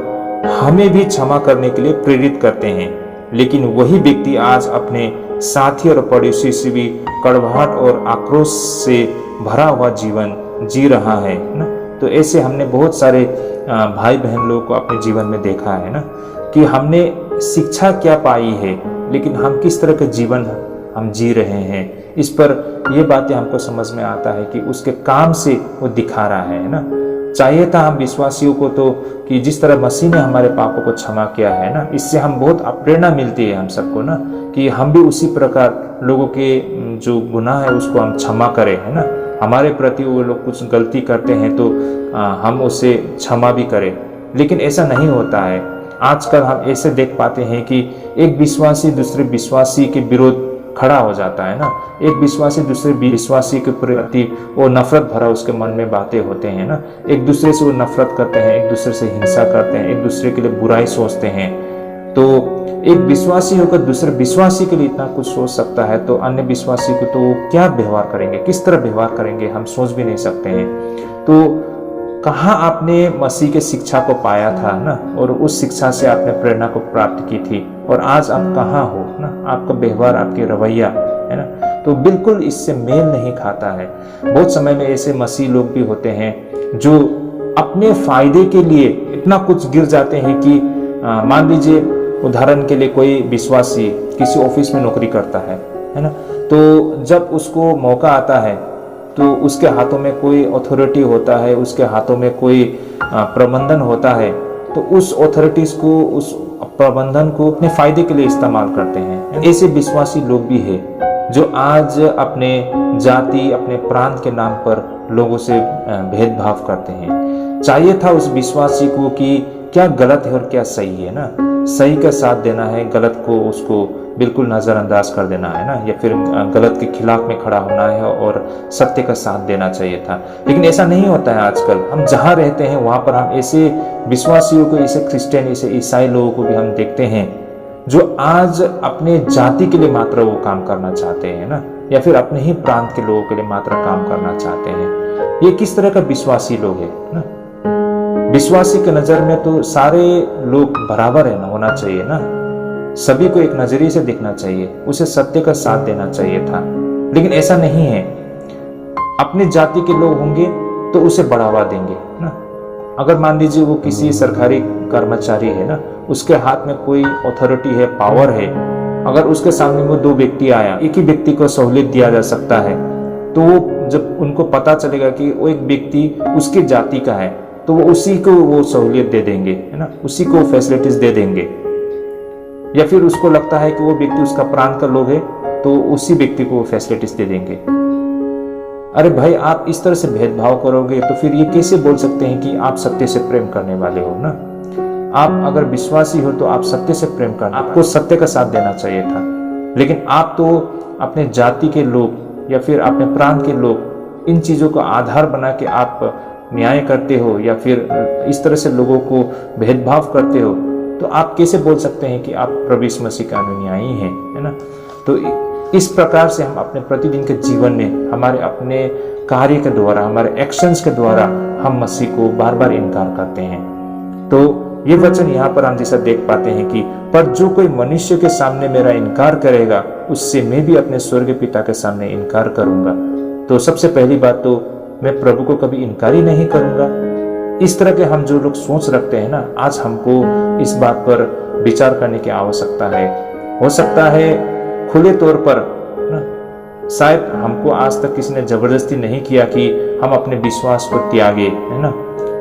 हमें भी क्षमा करने के लिए प्रेरित करते हैं। लेकिन वही व्यक्ति आज अपने साथी और पड़ोसी से भी कड़वाहट और आक्रोश से भरा हुआ जीवन जी रहा है ना। तो ऐसे हमने बहुत सारे भाई बहन लोगों को अपने जीवन में देखा है ना, कि हमने शिक्षा क्या पाई है, लेकिन हम किस तरह का जीवन हम जी रहे हैं, इस पर ये बातें हमको समझ में आता है कि उसके काम से वो दिखा रहा है ना। चाहिए था हम विश्वासियों को तो कि जिस तरह मसीह ने हमारे पापों को क्षमा किया है ना, इससे हम बहुत प्रेरणा मिलती है हम सबको ना, कि हम भी उसी प्रकार लोगों के जो गुनाह है उसको हम क्षमा करें, है ना। हमारे प्रति वो लोग कुछ गलती करते हैं तो हम उसे क्षमा भी करें। लेकिन ऐसा नहीं होता है। आजकल हम ऐसे देख पाते हैं कि एक विश्वासी दूसरे विश्वासी के विरोध खड़ा हो जाता है ना। एक विश्वासी दूसरे विश्वासी के प्रति वो नफरत भरा उसके मन में बातें होते हैं ना। एक दूसरे से वो नफरत करते हैं, एक दूसरे से हिंसा करते हैं, एक दूसरे के लिए बुराई सोचते हैं। तो एक विश्वासी होकर दूसरे विश्वासी के लिए इतना कुछ सोच सकता है, तो अन्य विश्वासी को तो क्या व्यवहार करेंगे, किस तरह व्यवहार करेंगे, हम सोच भी नहीं सकते हैं। तो कहाँ आपने मसीह के शिक्षा को पाया था ना, और उस शिक्षा से आपने प्रेरणा को प्राप्त की थी, और आज आप कहाँ हो ना, आपका व्यवहार, आपकी रवैया है ना, तो बिल्कुल इससे मेल नहीं खाता है। बहुत समय में ऐसे मसीह लोग भी होते हैं जो अपने फायदे के लिए इतना कुछ गिर जाते हैं कि मान लीजिए उदाहरण के लिए कोई विश्वासी किसी ऑफिस में नौकरी करता है ना, तो जब उसको मौका आता है तो उसके हाथों में कोई अथॉरिटी होता है, उसके हाथों में कोई प्रबंधन होता है, तो उस अथॉरिटीज को, उस प्रबंधन को अपने फायदे के लिए इस्तेमाल करते हैं। ऐसे विश्वासी लोग भी हैं जो आज अपने जाति, अपने प्रांत के नाम पर लोगों से भेदभाव करते हैं। चाहिए था उस विश्वासी को कि क्या गलत है और क्या सही है ना, सही का साथ देना है, गलत को उसको बिल्कुल नज़रअंदाज कर देना है ना, या फिर गलत के खिलाफ में खड़ा होना है और सत्य का साथ देना चाहिए था। लेकिन ऐसा नहीं होता है आजकल। हम जहाँ रहते हैं वहाँ पर हम ऐसे विश्वासियों को, ऐसे क्रिश्चियन, ऐसे ईसाई लोगों को भी हम देखते हैं जो आज अपने जाति के लिए मात्र वो काम करना चाहते हैं ना, या फिर अपने ही प्रांत के लोगों के लिए मात्र काम करना चाहते हैं। ये किस तरह का विश्वासी लोग हैं ना? विश्वासी के नजर में तो सारे लोग बराबर है ना, होना चाहिए ना, सभी को एक नजरिए से देखना चाहिए, उसे सत्य का साथ देना चाहिए था। लेकिन ऐसा नहीं है। अपने जाति के लोग होंगे तो उसे बढ़ावा देंगे ना। अगर मान लीजिए वो किसी सरकारी कर्मचारी है ना, उसके हाथ में कोई अथॉरिटी है, पावर है, अगर उसके सामने वो दो व्यक्ति आया, एक ही व्यक्ति को सहूलियत दिया जा सकता है, तो वो जब उनको पता चलेगा कि वो एक व्यक्ति उसकी जाति का है, तो वो उसी को वो सहूलियत दे देंगे, है ना, उसी को फैसिलिटीज दे देंगे। या फिर उसको लगता है कि वो व्यक्ति उसका प्रांत का लोग है, तो उसी व्यक्ति को वो फैसिलिटीज दे देंगे। अरे भाई, आप इस तरह से भेदभाव करोगे तो फिर ये कैसे बोल सकते हैं कि आप सत्य से प्रेम करने वाले हो ना? आप अगर विश्वासी हो तो आप सत्य से प्रेम करना, आपको सत्य का साथ देना चाहिए था। लेकिन आप तो अपने जाति के लोग या फिर अपने प्रांत के लोग, इन चीजों को आधार बना के आप न्याय करते हो या फिर इस तरह से लोगों को भेदभाव करते हो, तो आप कैसे बोल सकते हैं कि आप प्रभु यीशु मसीह का अनुयायी हैं, है ना? तो इस प्रकार से हम अपने प्रतिदिन के जीवन में, हमारे अपने कार्य के द्वारा, हमारे एक्शंस के द्वारा हम मसीह को बार बार इनकार करते हैं। तो ये वचन यहाँ पर हम जैसा देख पाते हैं कि पर जो कोई मनुष्य के सामने मेरा इनकार करेगा, उससे मैं भी अपने स्वर्गीय पिता के सामने इनकार करूंगा। तो सबसे पहली बात तो मैं प्रभु को कभी इनकार ही नहीं करूंगा। इस तरह के हम जो लोग सोच रखते हैं ना, आज हमको इस बात पर विचार करने की आवश्यकता है। हो सकता है खुले तौर पर ना, शायद हमको आज तक किसी ने जबरदस्ती नहीं किया कि हम अपने विश्वास को त्यागे, है ना।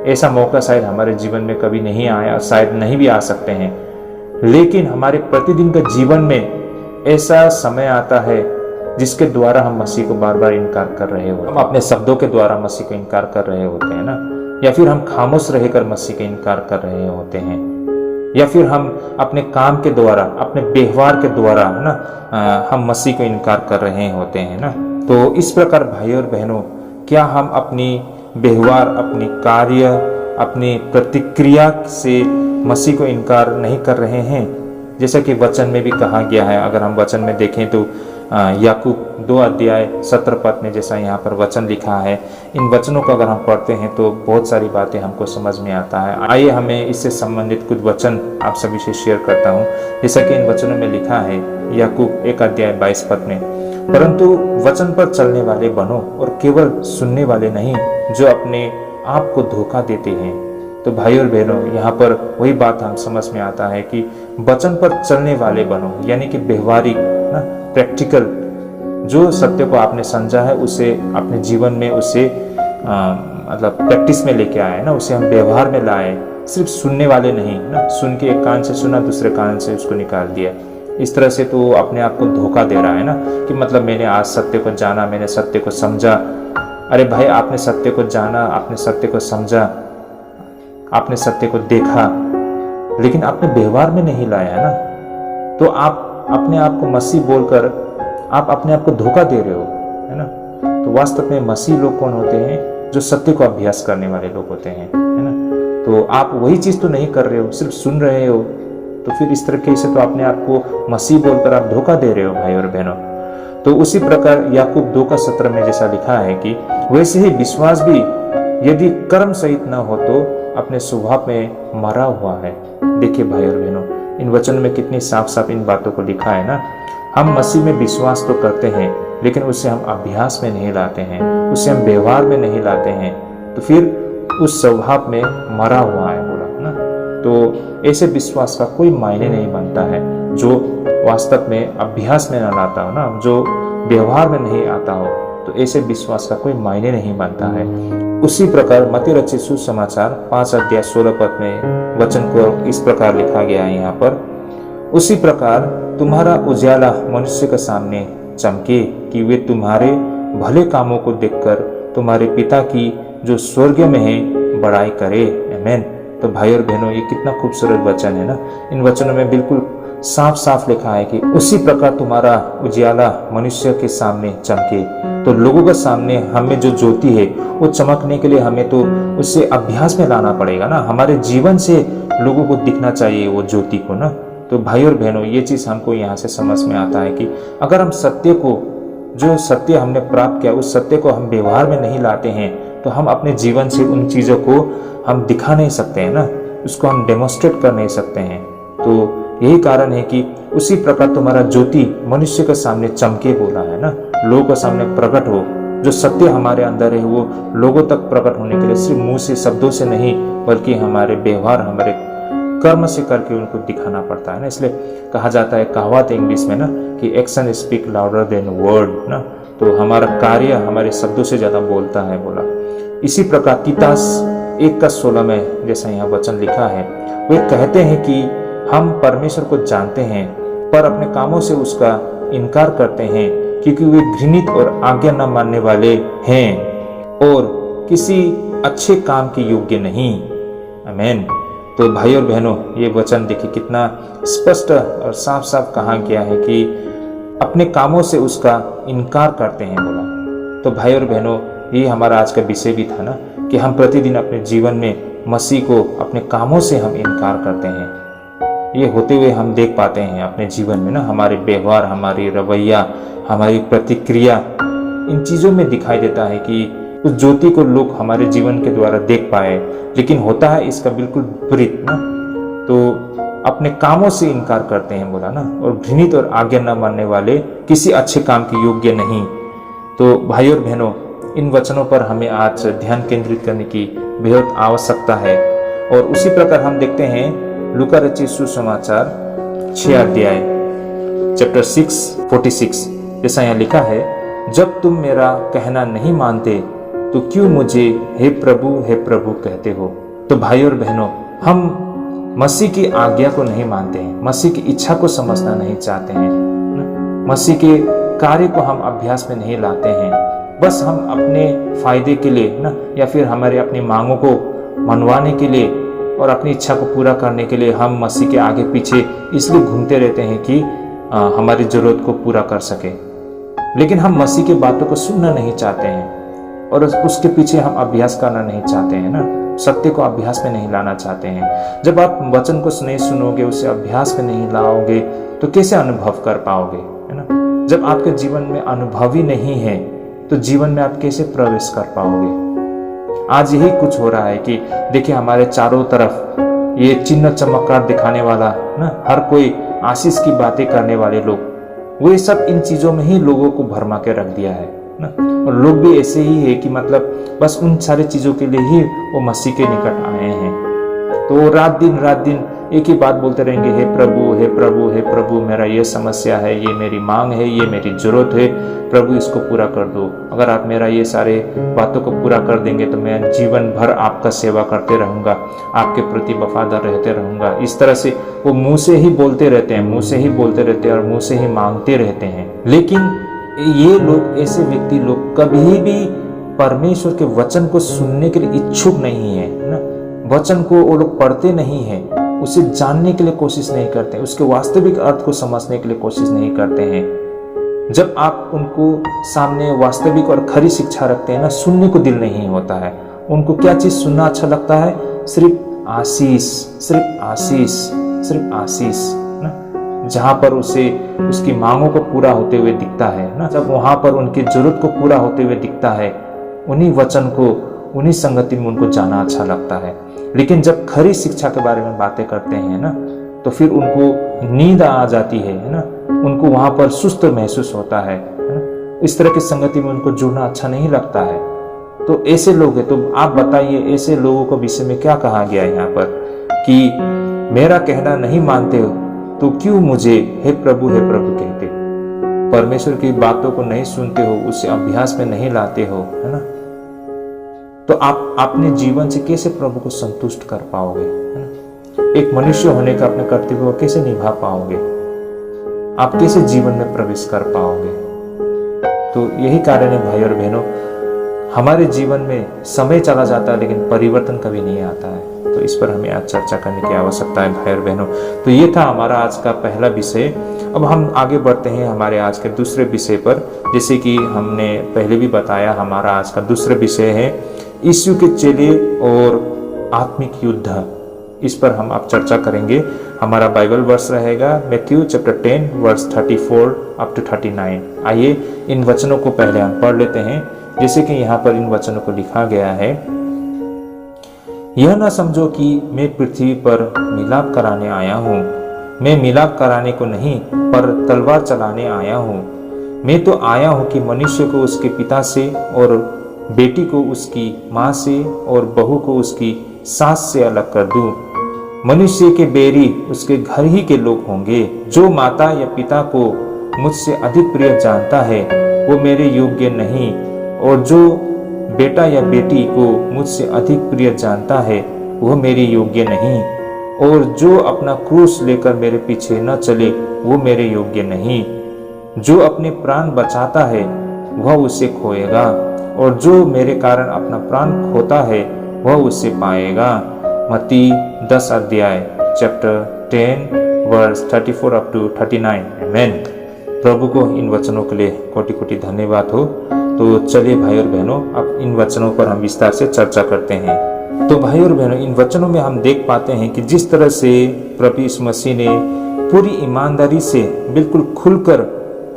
ऐसा मौका शायद हमारे जीवन में कभी नहीं आया, शायद नहीं भी आ सकते हैं। लेकिन हमारे प्रतिदिन के जीवन में ऐसा समय आता है जिसके द्वारा हम मसीह को बार बार इनकार कर रहे होते हैं। हम अपने शब्दों के द्वारा मसीह को इनकार कर रहे होते हैं ना, या फिर हम खामोश रहकर मसीह का इनकार कर रहे होते हैं, या फिर हम अपने काम के द्वारा, अपने व्यवहार के द्वारा, है ना, हम मसीह को इनकार कर रहे होते हैं ना। तो इस प्रकार भाई और बहनों, क्या हम अपनी व्यवहार, अपनी कार्य, अपनी प्रतिक्रिया से मसीह को इनकार नहीं कर रहे हैं? जैसा कि वचन में भी कहा गया है। अगर हम वचन में देखें तो याकूब 2 अध्याय 17 पद में जैसा यहाँ पर वचन लिखा है, इन वचनों को अगर हम पढ़ते हैं तो बहुत सारी बातें हमको समझ में आता है। आइए हमें इससे संबंधित कुछ वचन आप सभी से शेयर करता हूँ। जैसा कि इन वचनों में लिखा है, याकूब 1 अध्याय 22 पद में, परंतु वचन पर चलने वाले बनो और केवल सुनने वाले नहीं, जो अपने आप को धोखा देते हैं। तो भाई और बहनों, यहाँ पर वही बात हम समझ में आता है कि वचन पर चलने वाले बनो, यानी कि व्यवहारिक ना, प्रैक्टिकल, जो सत्य को आपने समझा है उसे अपने जीवन में, उसे मतलब प्रैक्टिस में लेके आए ना, उसे हम व्यवहार में लाए। सिर्फ सुनने वाले नहीं ना, सुन के एक कान से सुना, दूसरे कान से उसको निकाल दिया। इस तरह से तो अपने आप को धोखा दे रहा है ना, कि मतलब मैंने आज सत्य को जाना, मैंने सत्य को समझा। अरे भाई, आपने सत्य को जाना, आपने सत्य को समझा, आपने सत्य को देखा, लेकिन आपने व्यवहार में नहीं लाया है ना, तो आप अपने आप को मसीह बोलकर आप अपने आप को धोखा दे रहे हो, है ना। तो वास्तव में मसीह लोग कौन होते हैं? जो सत्य को अभ्यास करने वाले लोग होते हैं, है ना। तो आप वही चीज तो नहीं कर रहे हो, सिर्फ सुन रहे हो, तो फिर इस तरीके से तो अपने आप को मसीह बोलकर आप धोखा दे रहे हो भाई और बहनों। तो उसी प्रकार याकूब 2:17 में जैसा लिखा है कि वैसे ही विश्वास भी यदि कर्म सहित न हो तो अपने स्वभाव में मरा हुआ है। देखिए भाई और बहनों, इन वचनों में कितनी साफ साफ इन बातों को लिखा है ना। हम मसीह में विश्वास तो करते हैं, लेकिन उसे हम अभ्यास में नहीं लाते हैं, उसे हम व्यवहार में नहीं लाते हैं, तो फिर उस स्वभाव में मरा हुआ है बोला ना। तो ऐसे विश्वास का कोई मायने नहीं बनता है जो वास्तव में अभ्यास में न लाता हो ना, जो व्यवहार में नहीं आता हो, तो ऐसे विश्वास का कोई मायने नहीं बनता है। उसी प्रकार मत्ती रचित सुसमाचार 5 अध्याय 16 पद में वचन को इस प्रकार लिखा गया है यहाँ पर, उसी प्रकार तुम्हारा उजाला मनुष्य के सामने चमके कि वे तुम्हारे भले कामों को देखकर तुम्हारे पिता की जो स्वर्ग में है बड़ाई करे। आमीन। तो भाई और बहनों, ये कितना खूबसूरत वचन है ना। इन वचनों में बिल्कुल साफ साफ लिखा है कि उसी प्रकार तुम्हारा उजियाला मनुष्य के सामने चमके। तो लोगों के सामने हमें जो ज्योति है वो चमकने के लिए हमें तो उससे अभ्यास में लाना पड़ेगा ना, हमारे जीवन से लोगों को दिखना चाहिए वो ज्योति को ना। तो भाई और बहनों, ये चीज हमको यहाँ से समझ में आता है कि अगर हम सत्य को, जो सत्य हमने प्राप्त किया, उस सत्य को हम व्यवहार में नहीं लाते हैं तो हम अपने जीवन से उन चीजों को हम दिखा नहीं सकते हैं ना, उसको हम डेमोन्स्ट्रेट कर नहीं सकते हैं। तो यही कारण है कि उसी प्रकार तुम्हारा ज्योति मनुष्य के सामने चमके बोला है ना, लोगों के सामने प्रकट हो। जो सत्य हमारे अंदर है वो लोगों तक प्रकट होने के लिए सिर्फ मुंह से, शब्दों से नहीं, बल्कि हमारे व्यवहार, हमारे कर्म से करके उनको दिखाना पड़ता है ना। इसलिए कहा जाता है, कहावत है इंग्लिश में ना, कि action speak louder than word ना। तो हमारा कार्य हमारे शब्दों से ज्यादा बोलता है बोला। इसी प्रकार तीतस 1:16 में जैसा यहाँ वचन लिखा है, वे कहते हैं कि हम परमेश्वर को जानते हैं पर अपने कामों से उसका इनकार करते हैं, क्योंकि वे घृणित और आज्ञा न मानने वाले हैं और किसी अच्छे काम के योग्य नहीं। आमीन। तो भाई और बहनों, ये वचन देखिए कितना स्पष्ट और साफ साफ कहा गया है कि अपने कामों से उसका इनकार करते हैं बोला। तो भाई और बहनों, ये हमारा आज का विषय भी था ना, कि हम प्रतिदिन अपने जीवन में मसीह को अपने कामों से हम इनकार करते हैं। ये होते हुए हम देख पाते हैं अपने जीवन में ना, हमारे व्यवहार, हमारी रवैया, हमारी प्रतिक्रिया, इन चीजों में दिखाई देता है कि उस ज्योति को लोग हमारे जीवन के द्वारा देख पाए, लेकिन होता है इसका बिल्कुल विपरीत ना। तो अपने कामों से इनकार करते हैं बोला ना, और घृणित और आज्ञा न मानने वाले किसी अच्छे काम के योग्य नहीं। तो भाई और बहनों, इन वचनों पर हमें आज ध्यान केंद्रित करने की बेहद आवश्यकता है। और उसी प्रकार हम देखते हैं लूका रचित सुसमाचार 6 अध्याय चैप्टर 6:46, जैसा यहाँ लिखा है, जब तुम मेरा कहना नहीं मानते तो क्यों मुझे हे प्रभु कहते हो। तो भाई और बहनों, हम मसीह की आज्ञा को नहीं मानते हैं, मसीह की इच्छा को समझना नहीं चाहते हैं, मसीह के कार्य को हम अभ्यास में नहीं लाते हैं। बस हम अपने फायदे के लिए ना, या फिर हमारे अपनी मांगों को मनवाने के लिए और अपनी इच्छा को पूरा करने के लिए हम मसीह के आगे पीछे इसलिए घूमते रहते हैं कि हमारी जरूरत को पूरा कर सके। लेकिन हम मसीह की बातों को सुनना नहीं चाहते हैं और उसके पीछे हम अभ्यास करना नहीं चाहते हैं ना, सत्य को अभ्यास में नहीं लाना चाहते हैं। जब आप वचन को नहीं सुनोगे, उसे अभ्यास में नहीं लाओगे, तो कैसे अनुभव कर पाओगे, है ना। जब आपके जीवन में अनुभव ही नहीं है तो जीवन में आप कैसे प्रवेश कर पाओगे। आज यही कुछ हो रहा है कि देखिए हमारे चारों तरफ ये चिन्ह चमत्कार दिखाने वाला ना, हर कोई आशीष की बातें करने वाले लोग, वो सब इन चीजों में ही लोगों को भरमा के रख दिया है ना। और लोग भी ऐसे ही है कि मतलब बस उन सारी चीजों के लिए ही वो मसीह के निकट आए हैं। तो रात दिन एक ही बात बोलते रहेंगे, हे प्रभु हे प्रभु हे प्रभु, मेरा ये समस्या है, ये मेरी मांग है, ये मेरी जरूरत है, प्रभु इसको पूरा कर दो। अगर आप मेरा ये सारे बातों को पूरा कर देंगे तो मैं जीवन भर आपका सेवा करते रहूंगा, आपके प्रति वफादार रहते रहूंगा। इस तरह से वो मुंह से ही बोलते रहते हैं, मुंह से ही बोलते रहते हैं और मुंह से ही मांगते रहते हैं। लेकिन ये लोग, ऐसे व्यक्ति लोग कभी भी परमेश्वर के वचन को सुनने के लिए इच्छुक नहीं है ना। वचन को वो लोग पढ़ते नहीं है, उसे जानने के लिए कोशिश नहीं करते, उसके वास्तविक अर्थ को समझने के लिए कोशिश नहीं करते हैं। जब आप उनको सामने वास्तविक और खरी शिक्षा रखते हैं ना, सुनने को दिल नहीं होता है। उनको क्या चीज सुनना अच्छा लगता है? सिर्फ आशीष, सिर्फ आशीष, सिर्फ आशीष ना। जहां पर उसे उसकी मांगों को पूरा होते हुए दिखता है ना, जब वहां पर उनकी जरूरत को पूरा होते हुए दिखता है, उन्हीं वचन को, उन्हीं संगति में उनको जाना अच्छा लगता है। लेकिन जब खरी शिक्षा के बारे में बातें करते हैं ना, तो फिर उनको नींद आ जाती है ना, उनको वहां पर सुस्त महसूस होता है ना। इस तरह की संगति में उनको जुड़ना अच्छा नहीं लगता है। तो ऐसे लोग हैं, तो आप बताइए ऐसे लोगों को विषय में क्या कहा गया है यहाँ पर कि मेरा कहना नहीं मानते हो तो क्यों मुझे हे प्रभु कहते। परमेश्वर की बातों को नहीं सुनते हो, उसे अभ्यास में नहीं लाते हो, है ना। तो आप अपने जीवन से कैसे प्रभु को संतुष्ट कर पाओगे, है ना। एक मनुष्य होने का अपने कर्तव्य को कैसे निभा पाओगे, आप कैसे जीवन में प्रवेश कर पाओगे। तो यही कारण है भाई और बहनों, हमारे जीवन में समय चला जाता है लेकिन परिवर्तन कभी नहीं आता है। तो इस पर हमें आज चर्चा करने की आवश्यकता है भाई और बहनों। तो ये था हमारा आज का पहला विषय। अब हम आगे बढ़ते हैं हमारे आज के दूसरे विषय पर। जैसे कि हमने पहले भी बताया, हमारा आज का दूसरा विषय है यीशु के चेले और आत्मिक युद्ध। इस पर हम अब चर्चा करेंगे। हमारा बाइबल वर्स रहेगा Matthew chapter 10 verse 34 up to 39। आइए इन वचनों को पहले हम पढ़ लेते हैं। जैसे कि यहाँ पर इन वचनों को लिखा गया है, यह न समझो कि मैं पृथ्वी पर मिलाप कराने आया हूँ। मैं मिलाप कराने को नहीं पर तलवार चलाने आया हूँ। मैं तो आया हूँ कि मनुष्य को उसके पिता से और बेटी को उसकी माँ से और बहू को उसकी सास से अलग कर दूँ। मनुष्य के बैरी उसके घर ही के लोग होंगे। जो माता या पिता को मुझसे अधिक प्रिय जानता है वो मेरे योग्य नहीं, और जो बेटा या बेटी को मुझसे अधिक प्रिय जानता है वह मेरे योग्य नहीं, और जो अपना क्रूस लेकर मेरे पीछे न चले वो मेरे योग्य नहीं। जो अपने प्राण बचाता है वह उसे खोएगा, और जो मेरे कारण अपना प्राण खोता है वह उसे पाएगा। मत्ती 10 अध्याय चैप्टर 10 वर्स 34 अप टू 39। आमीन। प्रभु को इन वचनों के लिए कोटि कोटि धन्यवाद हो। तो चलिए भाई और बहनों, अब इन वचनों पर हम विस्तार से चर्चा करते हैं। तो भाई और बहनों, इन वचनों में हम देख पाते हैं कि जिस तरह से प्रभु यीशु मसीह ने पूरी ईमानदारी से बिल्कुल खुलकर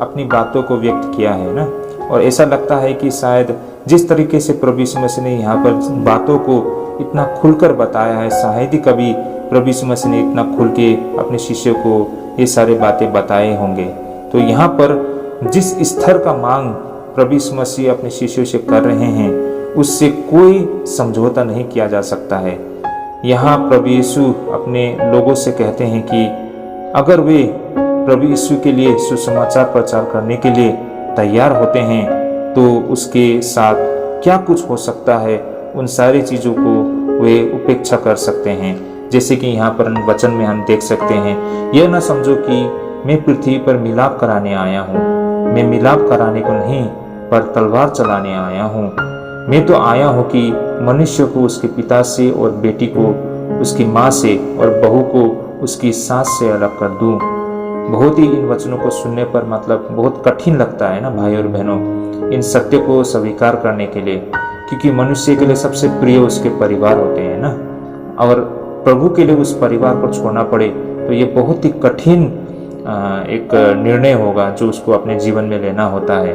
अपनी बातों को व्यक्त किया है ना। और ऐसा लगता है कि शायद जिस तरीके से प्रभु यीशु मसीह ने यहाँ पर बातों को इतना खुलकर बताया है, शायद ही कभी प्रभु यीशु मसीह ने इतना खुल के अपने शिष्यों को ये सारे बातें बताए होंगे। तो यहाँ पर जिस स्तर का मांग प्रभु यीशु मसीह अपने शिष्यों से कर रहे हैं उससे कोई समझौता नहीं किया जा सकता है। यहाँ प्रभु यीशु अपने लोगों से कहते हैं कि अगर वे प्रभु यीशु के लिए सुसमाचार प्रचार करने के लिए तैयार होते हैं तो उसके साथ क्या कुछ हो सकता है, उन सारी चीज़ों को वे उपेक्षा कर सकते हैं। जैसे कि यहाँ पर वचन में हम देख सकते हैं, यह न समझो कि मैं पृथ्वी पर मिलाप कराने आया हूँ। मैं मिलाप कराने को नहीं पर तलवार चलाने आया हूँ। मैं तो आया हूँ कि मनुष्य को उसके पिता से और बेटी को उसकी माँ से और बहू को उसकी सास से अलग कर दूँ। बहुत ही इन वचनों को सुनने पर मतलब बहुत कठिन लगता है ना भाई और बहनों, इन सत्य को स्वीकार करने के लिए, क्योंकि मनुष्य के लिए सबसे प्रिय उसके परिवार होते हैं ना। और प्रभु के लिए उस परिवार को छोड़ना पड़े तो ये बहुत ही कठिन एक निर्णय होगा जो उसको अपने जीवन में लेना होता है।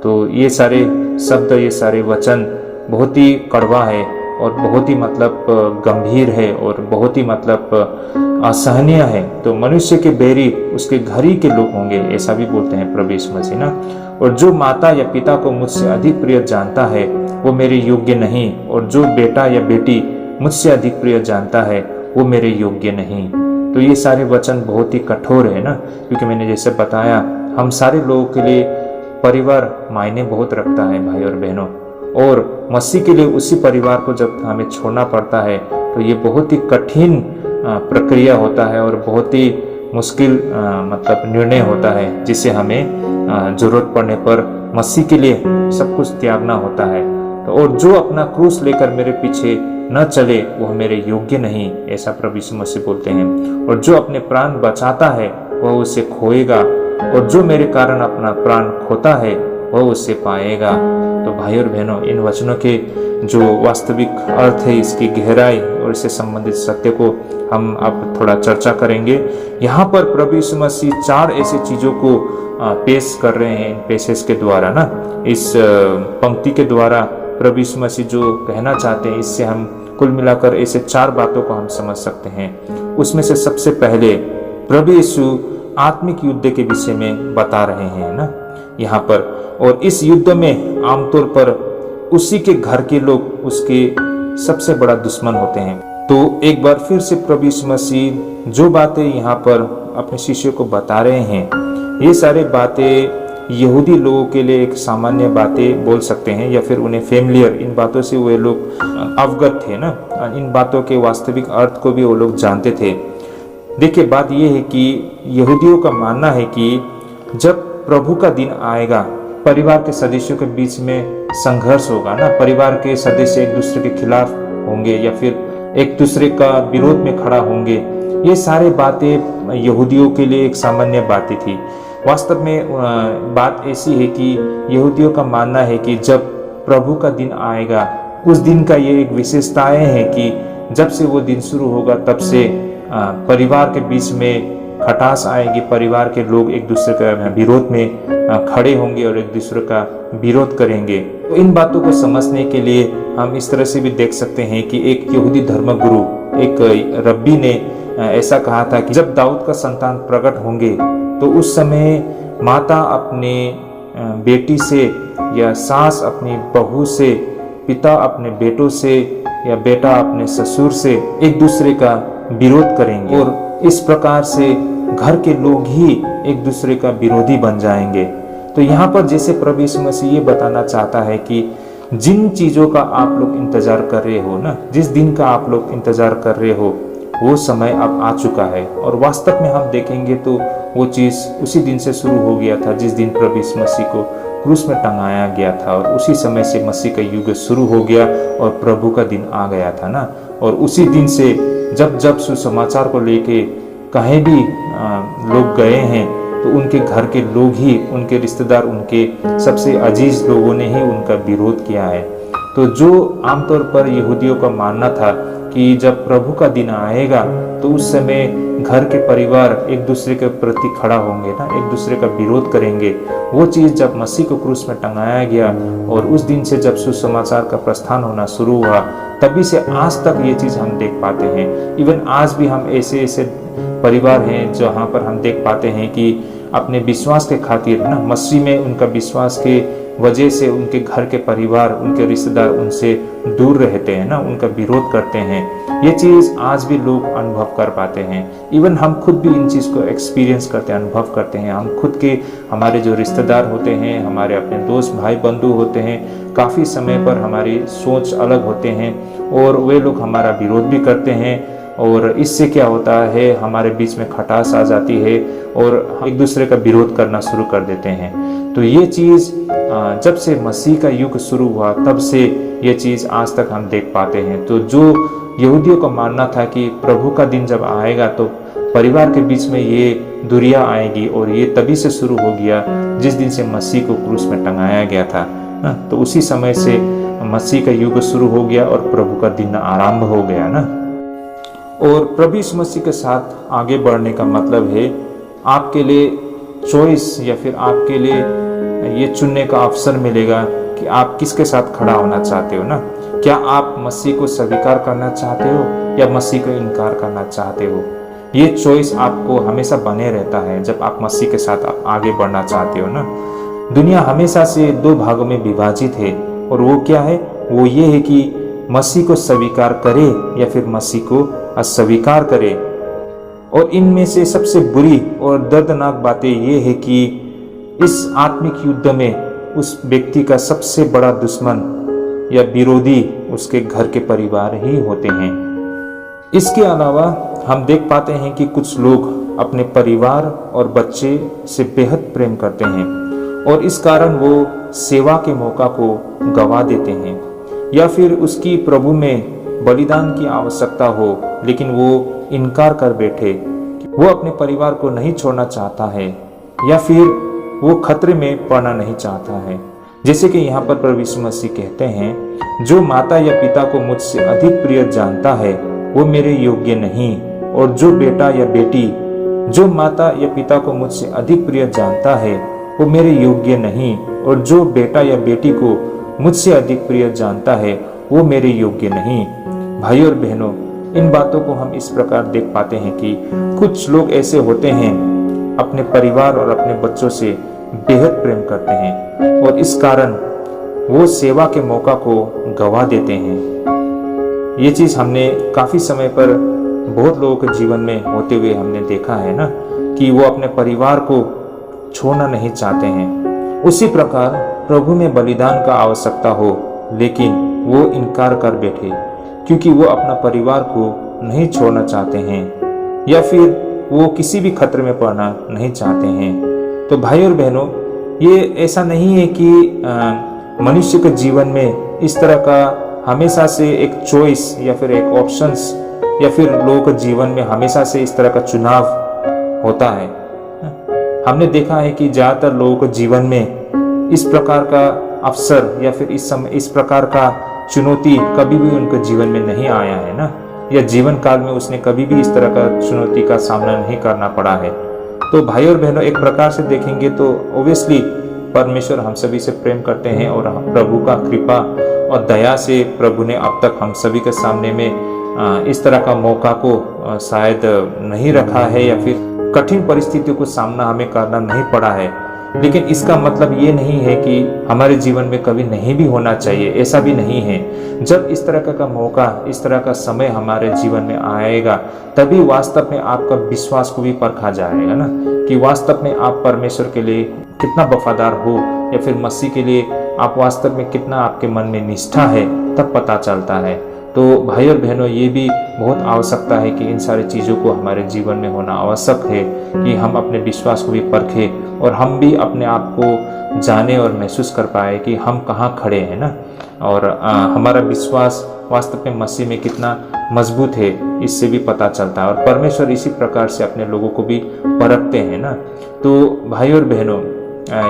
तो ये सारे शब्द, ये सारे वचन बहुत ही कड़वा है और बहुत ही मतलब गंभीर है और बहुत ही मतलब असहनीय है। तो मनुष्य के बैरी उसके घर ही के लोग होंगे, ऐसा भी बोलते हैं प्रभु यीशु मसीह ना। और जो माता या पिता को मुझसे अधिक प्रिय जानता है वो मेरे योग्य नहीं, और जो बेटा या बेटी मुझसे अधिक प्रिय जानता है वो मेरे योग्य नहीं। तो ये सारे वचन बहुत ही कठोर है ना, क्योंकि मैंने जैसे बताया हम सारे लोगों के लिए परिवार मायने बहुत रखता है भाई और बहनों। और मसीह के लिए उसी परिवार को जब हमें छोड़ना पड़ता है तो ये बहुत ही कठिन प्रक्रिया होता है और बहुत ही मुश्किल मतलब निर्णय होता है, जिसे हमें जरूरत पड़ने पर मसीह के लिए सब कुछ त्यागना होता है। तो और जो अपना क्रूस लेकर मेरे पीछे न चले वह मेरे योग्य नहीं, ऐसा प्रभु यीशु मसीह बोलते हैं। और जो अपने प्राण बचाता है वह उसे खोएगा, और जो मेरे कारण अपना प्राण खोता है वह उसे पाएगा। तो भाई और बहनों, इन वचनों के जो वास्तविक अर्थ है, इसकी गहराई और इससे संबंधित सत्य को हम अब थोड़ा चर्चा करेंगे। यहाँ पर प्रभु यीशु मसीह 4 ऐसी चीजों को पेश कर रहे हैं इन पैसेज के द्वारा ना। इस पंक्ति के द्वारा प्रभु यीशु मसीह जो कहना चाहते हैं, इससे हम कुल मिलाकर ऐसे 4 बातों को हम समझ सकते हैं। उसमें से सबसे पहले प्रभु यीशु आत्मिक युद्ध के विषय में बता रहे हैं ना यहाँ पर। और इस युद्ध में आमतौर पर उसी के घर के लोग उसके सबसे बड़ा दुश्मन होते हैं। तो एक बार फिर से प्रभु यीशु मसीह जो बातें यहाँ पर अपने शिष्यों को बता रहे हैं, ये सारे बातें यहूदी लोगों के लिए एक सामान्य बातें बोल सकते हैं, या फिर उन्हें फेमिलियर, इन बातों से वे लोग अवगत थे ना। इन बातों के वास्तविक अर्थ को भी वो लोग जानते थे। देखिए, बात यह है कि यहूदियों का मानना है कि जब प्रभु का दिन आएगा, परिवार के सदस्यों के बीच में संघर्ष होगा ना, परिवार के सदस्य एक दूसरे के खिलाफ होंगे या फिर एक दूसरे का विरोध में खड़ा होंगे। ये सारी बातें यहूदियों के लिए एक सामान्य बातें थी। वास्तव में बात ऐसी है कि यहूदियों का मानना है कि जब प्रभु का दिन आएगा, उस दिन का ये एक विशेषताएं है कि जब से वो दिन शुरू होगा तब से परिवार के बीच में खटास आएगी, परिवार के लोग एक दूसरे के विरोध में खड़े होंगे और एक दूसरे का विरोध करेंगे। तो इन बातों को समझने के लिए हम इस तरह से भी देख सकते हैं कि एक यहूदी धर्मगुरु, एक रब्बी ने ऐसा कहा था कि जब दाऊद का संतान प्रकट होंगे तो उस समय माता अपने बेटी से या सास अपनी बहू से, पिता अपने बेटों से या बेटा अपने ससुर से एक दूसरे का विरोध करेंगे और इस प्रकार से घर के लोग ही एक दूसरे का विरोधी बन जाएंगे। तो यहाँ पर जैसे प्रभु यीशु मसीह ये बताना चाहता है कि जिन चीज़ों का आप लोग इंतजार कर रहे हो ना, जिस दिन का आप लोग इंतजार कर रहे हो, वो समय अब आ चुका है। और वास्तव में हम देखेंगे तो वो चीज़ उसी दिन से शुरू हो गया था जिस दिन प्रभु यीशु मसीह को क्रूस में टंगाया गया था, और उसी समय से मसीह का युग शुरू हो गया और प्रभु का दिन आ गया था ना। और उसी दिन से जब जब सुसमाचार को लेके कहीं भी लोग गए हैं तो उनके घर के लोग ही, उनके रिश्तेदार, उनके सबसे अजीज लोगों ने ही उनका विरोध किया है। तो जो आमतौर पर यहूदियों का मानना था कि जब प्रभु का दिन आएगा तो उस समय घर के परिवार एक दूसरे के प्रति खड़ा होंगे ना, एक दूसरे का विरोध करेंगे, वो चीज़ जब मसीह को क्रूस में टंगाया गया और उस दिन से जब सुसमाचार का प्रस्थान होना शुरू हुआ, तभी से आज तक ये चीज़ हम देख पाते हैं। इवन आज भी हम ऐसे ऐसे परिवार हैं जहाँ पर हम देख पाते हैं कि अपने विश्वास के खातिर ना, मसीह में उनका विश्वास के वजह से उनके घर के परिवार, उनके रिश्तेदार उनसे दूर रहते हैं ना, उनका विरोध करते हैं। ये चीज़ आज भी लोग अनुभव कर पाते हैं। इवन हम खुद भी इन चीज़ को एक्सपीरियंस करते हैं, अनुभव करते हैं। हम खुद के, हमारे जो रिश्तेदार होते हैं, हमारे अपने दोस्त भाई बंधु होते हैं, काफ़ी समय पर हमारी सोच अलग होते हैं और वे लोग हमारा विरोध भी करते हैं। और इससे क्या होता है, हमारे बीच में खटास आ जाती है और एक दूसरे का विरोध करना शुरू कर देते हैं। तो ये चीज़ जब से मसीह का युग शुरू हुआ तब से ये चीज़ आज तक हम देख पाते हैं। तो जो यहूदियों का मानना था कि प्रभु का दिन जब आएगा तो परिवार के बीच में ये दूरियां आएगी, और ये तभी से शुरू हो गया जिस दिन से मसीह को क्रूस में टंगाया गया था ना। तो उसी समय से मसीह का युग शुरू हो गया और प्रभु का दिन आरंभ हो गया ना। और प्रभु यीशु मसीह के साथ आगे बढ़ने का मतलब है आपके लिए चॉइस, या फिर आपके लिए ये चुनने का अवसर मिलेगा कि आप किसके साथ खड़ा होना चाहते हो ना। क्या आप मसीह को स्वीकार करना चाहते हो या मसीह को इनकार करना चाहते हो? ये चॉइस आपको हमेशा बने रहता है जब आप मसीह के साथ आप आगे बढ़ना चाहते हो ना। दुनिया हमेशा से दो भागों में विभाजित है, और वो क्या है, वो ये है कि मसीह को स्वीकार करे या फिर मसीह को अस्वीकार करे। और इनमें से सबसे बुरी और दर्दनाक बातें ये है कि इस आत्मिक युद्ध में उस व्यक्ति का सबसे बड़ा दुश्मन या विरोधी उसके घर के परिवार ही होते हैं। इसके अलावा हम देख पाते हैं कि कुछ लोग अपने परिवार और बच्चे से बेहद प्रेम करते हैं और इस कारण वो सेवा के मौका को गंवा देते हैं, या फिर उसकी प्रभु में बलिदान की आवश्यकता हो लेकिन वो इनकार कर बैठे, वो अपने परिवार को नहीं छोड़ना चाहता है या फिर वो खतरे में पड़ना नहीं चाहता है। जैसे कि यहाँ पर प्रभु यीशु मसीह कहते हैं, जो माता या पिता को मुझसे अधिक प्रिय जानता है वो मेरे योग्य नहीं, और जो बेटा या बेटी जो माता या पिता को मुझसे अधिक प्रिय जानता है वो मेरे योग्य नहीं, और जो बेटा या बेटी को मुझसे अधिक प्रिय जानता है वो मेरे योग्य नहीं। भाइयों और बहनों, इन बातों को हम इस प्रकार देख पाते हैं कि कुछ लोग ऐसे होते हैं अपने परिवार और अपने बच्चों से बेहद प्रेम करते हैं और इस कारण वो सेवा के मौका को गंवा देते हैं। ये चीज़ हमने काफ़ी समय पर बहुत लोगों के जीवन में होते हुए हमने देखा है ना, कि वो अपने परिवार को छोड़ना नहीं चाहते हैं। उसी प्रकार प्रभु में बलिदान का आवश्यकता हो लेकिन वो इनकार कर बैठे क्योंकि वो अपना परिवार को नहीं छोड़ना चाहते हैं या फिर वो किसी भी खतरे में पड़ना नहीं चाहते हैं। तो भाई और बहनों, ये ऐसा नहीं है कि मनुष्य के जीवन में इस तरह का हमेशा से एक चॉइस या फिर एक ऑप्शंस या फिर लोगों के जीवन में हमेशा से इस तरह का चुनाव होता है। हमने देखा है कि ज़्यादातर लोगों के जीवन में इस प्रकार का अवसर या फिर इस प्रकार का चुनौती कभी भी उनके जीवन में नहीं आया है ना, या जीवन काल में उसने कभी भी इस तरह का चुनौती का सामना नहीं करना पड़ा है। तो भाई और बहनों, एक प्रकार से देखेंगे तो ओब्वियसली परमेश्वर हम सभी से प्रेम करते हैं और प्रभु का कृपा और दया से प्रभु ने अब तक हम सभी के सामने में इस तरह का मौका को शायद नहीं रखा है या फिर कठिन परिस्थितियों को सामना हमें करना नहीं पड़ा है। लेकिन इसका मतलब ये नहीं है कि हमारे जीवन में कभी नहीं भी होना चाहिए, ऐसा भी नहीं है। जब इस तरह का मौका, इस तरह का समय हमारे जीवन में आएगा, तभी वास्तव में आपका विश्वास को भी परखा जाएगा ना, कि वास्तव में आप परमेश्वर के लिए कितना वफादार हो या फिर मसीह के लिए आप वास्तव में कितना आपके मन में निष्ठा है, तब पता चलता है। तो भाई और बहनों, ये भी बहुत आवश्यकता है कि इन सारी चीज़ों को हमारे जीवन में होना आवश्यक है कि हम अपने विश्वास को भी परखें और हम भी अपने आप को जाने और महसूस कर पाए कि हम कहाँ खड़े हैं ना, और हमारा विश्वास वास्तव में मसीह में कितना मजबूत है, इससे भी पता चलता है। और परमेश्वर इसी प्रकार से अपने लोगों को भी परखते हैं ना। तो भाई और बहनों,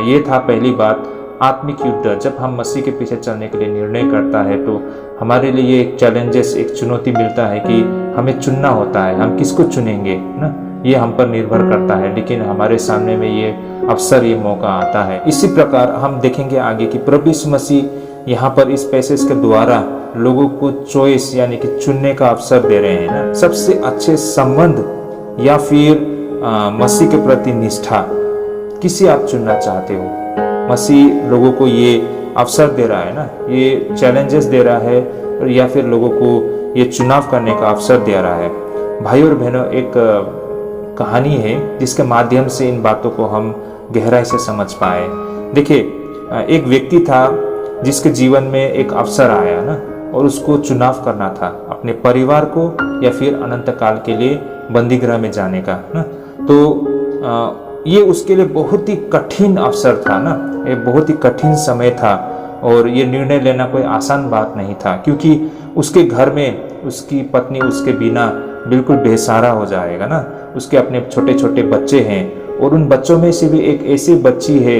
ये था पहली बात, आत्मिक युद्ध। जब हम मसीह के पीछे चलने के लिए निर्णय करता है तो हमारे लिए एक चैलेंजेस, एक चुनौती मिलता है कि हमें चुनना होता है, हम किसको चुनेंगे ना, ये हम पर निर्भर करता है। लेकिन हमारे सामने में ये अवसर, ये मौका आता है। इसी प्रकार हम देखेंगे आगे कि प्रभु यीशु मसीह यहाँ पर इस पैसेज के द्वारा लोगों को चॉइस यानी कि चुनने का अवसर दे रहे हैं ना, सबसे अच्छे संबंध या फिर मसीह के प्रति निष्ठा, किसे आप चुनना चाहते हो। मसीह लोगों को ये अवसर दे रहा है ना, ये चैलेंजेस दे रहा है या फिर लोगों को ये चुनाव करने का अवसर दे रहा है। भाई और बहनों, एक कहानी है जिसके माध्यम से इन बातों को हम गहराई से समझ पाए। देखिए, एक व्यक्ति था जिसके जीवन में एक अवसर आया ना, और उसको चुनाव करना था अपने परिवार को या फिर अनंत काल के लिए बंदी गृह में जाने का ना। तो ये उसके लिए बहुत ही कठिन अवसर था ना, ये बहुत ही कठिन समय था और ये निर्णय लेना कोई आसान बात नहीं था, क्योंकि उसके घर में उसकी पत्नी उसके बिना बिल्कुल बेसहारा हो जाएगा ना। उसके अपने छोटे छोटे बच्चे हैं और उन बच्चों में से भी एक ऐसी बच्ची है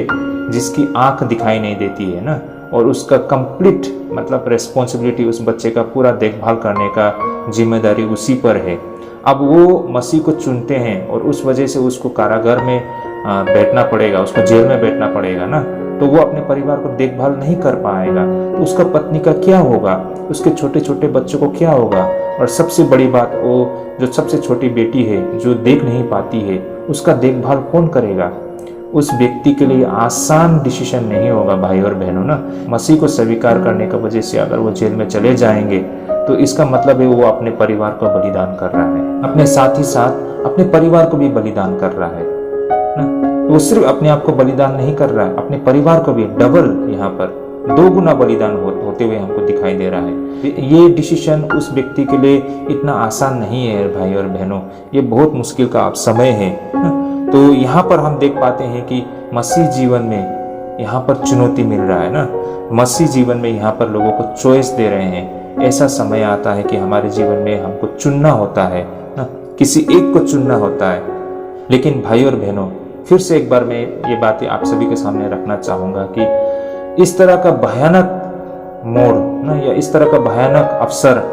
जिसकी आंख दिखाई नहीं देती है ना, और उसका कंप्लीट मतलब रेस्पॉन्सिबिलिटी, उस बच्चे का पूरा देखभाल करने का जिम्मेदारी उसी पर है। अब वो मसीह को चुनते हैं और उस वजह से उसको कारागार में बैठना पड़ेगा, उसको जेल में बैठना पड़ेगा ना, तो वो अपने परिवार को देखभाल नहीं कर पाएगा। तो उसका पत्नी का क्या होगा, उसके छोटे छोटे बच्चों को क्या होगा, और सबसे बड़ी बात, वो जो सबसे छोटी बेटी है जो देख नहीं पाती है, उसका देखभाल कौन करेगा। उस व्यक्ति के लिए आसान डिसीजन नहीं होगा भाई और बहनों ना। मसीह को स्वीकार करने की वजह से अगर वो जेल में चले जाएंगे तो इसका मतलब है वो अपने परिवार को बलिदान कर रहा है, अपने साथ ही साथ अपने परिवार को भी बलिदान कर रहा है ना। वो सिर्फ अपने आप को बलिदान नहीं कर रहा है, अपने परिवार को भी डबल, यहाँ पर 2 गुना बलिदान होते हुए हमको दिखाई दे रहा है। ये डिसीजन उस व्यक्ति के लिए इतना आसान नहीं है भाई और बहनों, ये बहुत मुश्किल का समय है ना। तो यहाँ पर हम देख पाते हैं कि मसीह जीवन में यहाँ पर चुनौती मिल रहा है ना, मसीह जीवन में यहाँ पर लोगों को चॉइस दे रहे हैं। ऐसा समय आता है कि हमारे जीवन में हमको चुनना होता है ना, किसी एक को चुनना होता है। लेकिन भाई और बहनों, फिर से एक बार मैं ये बातें आप सभी के सामने रखना चाहूँगा कि इस तरह का भयानक मोड़ ना, या इस तरह का भयानक अवसर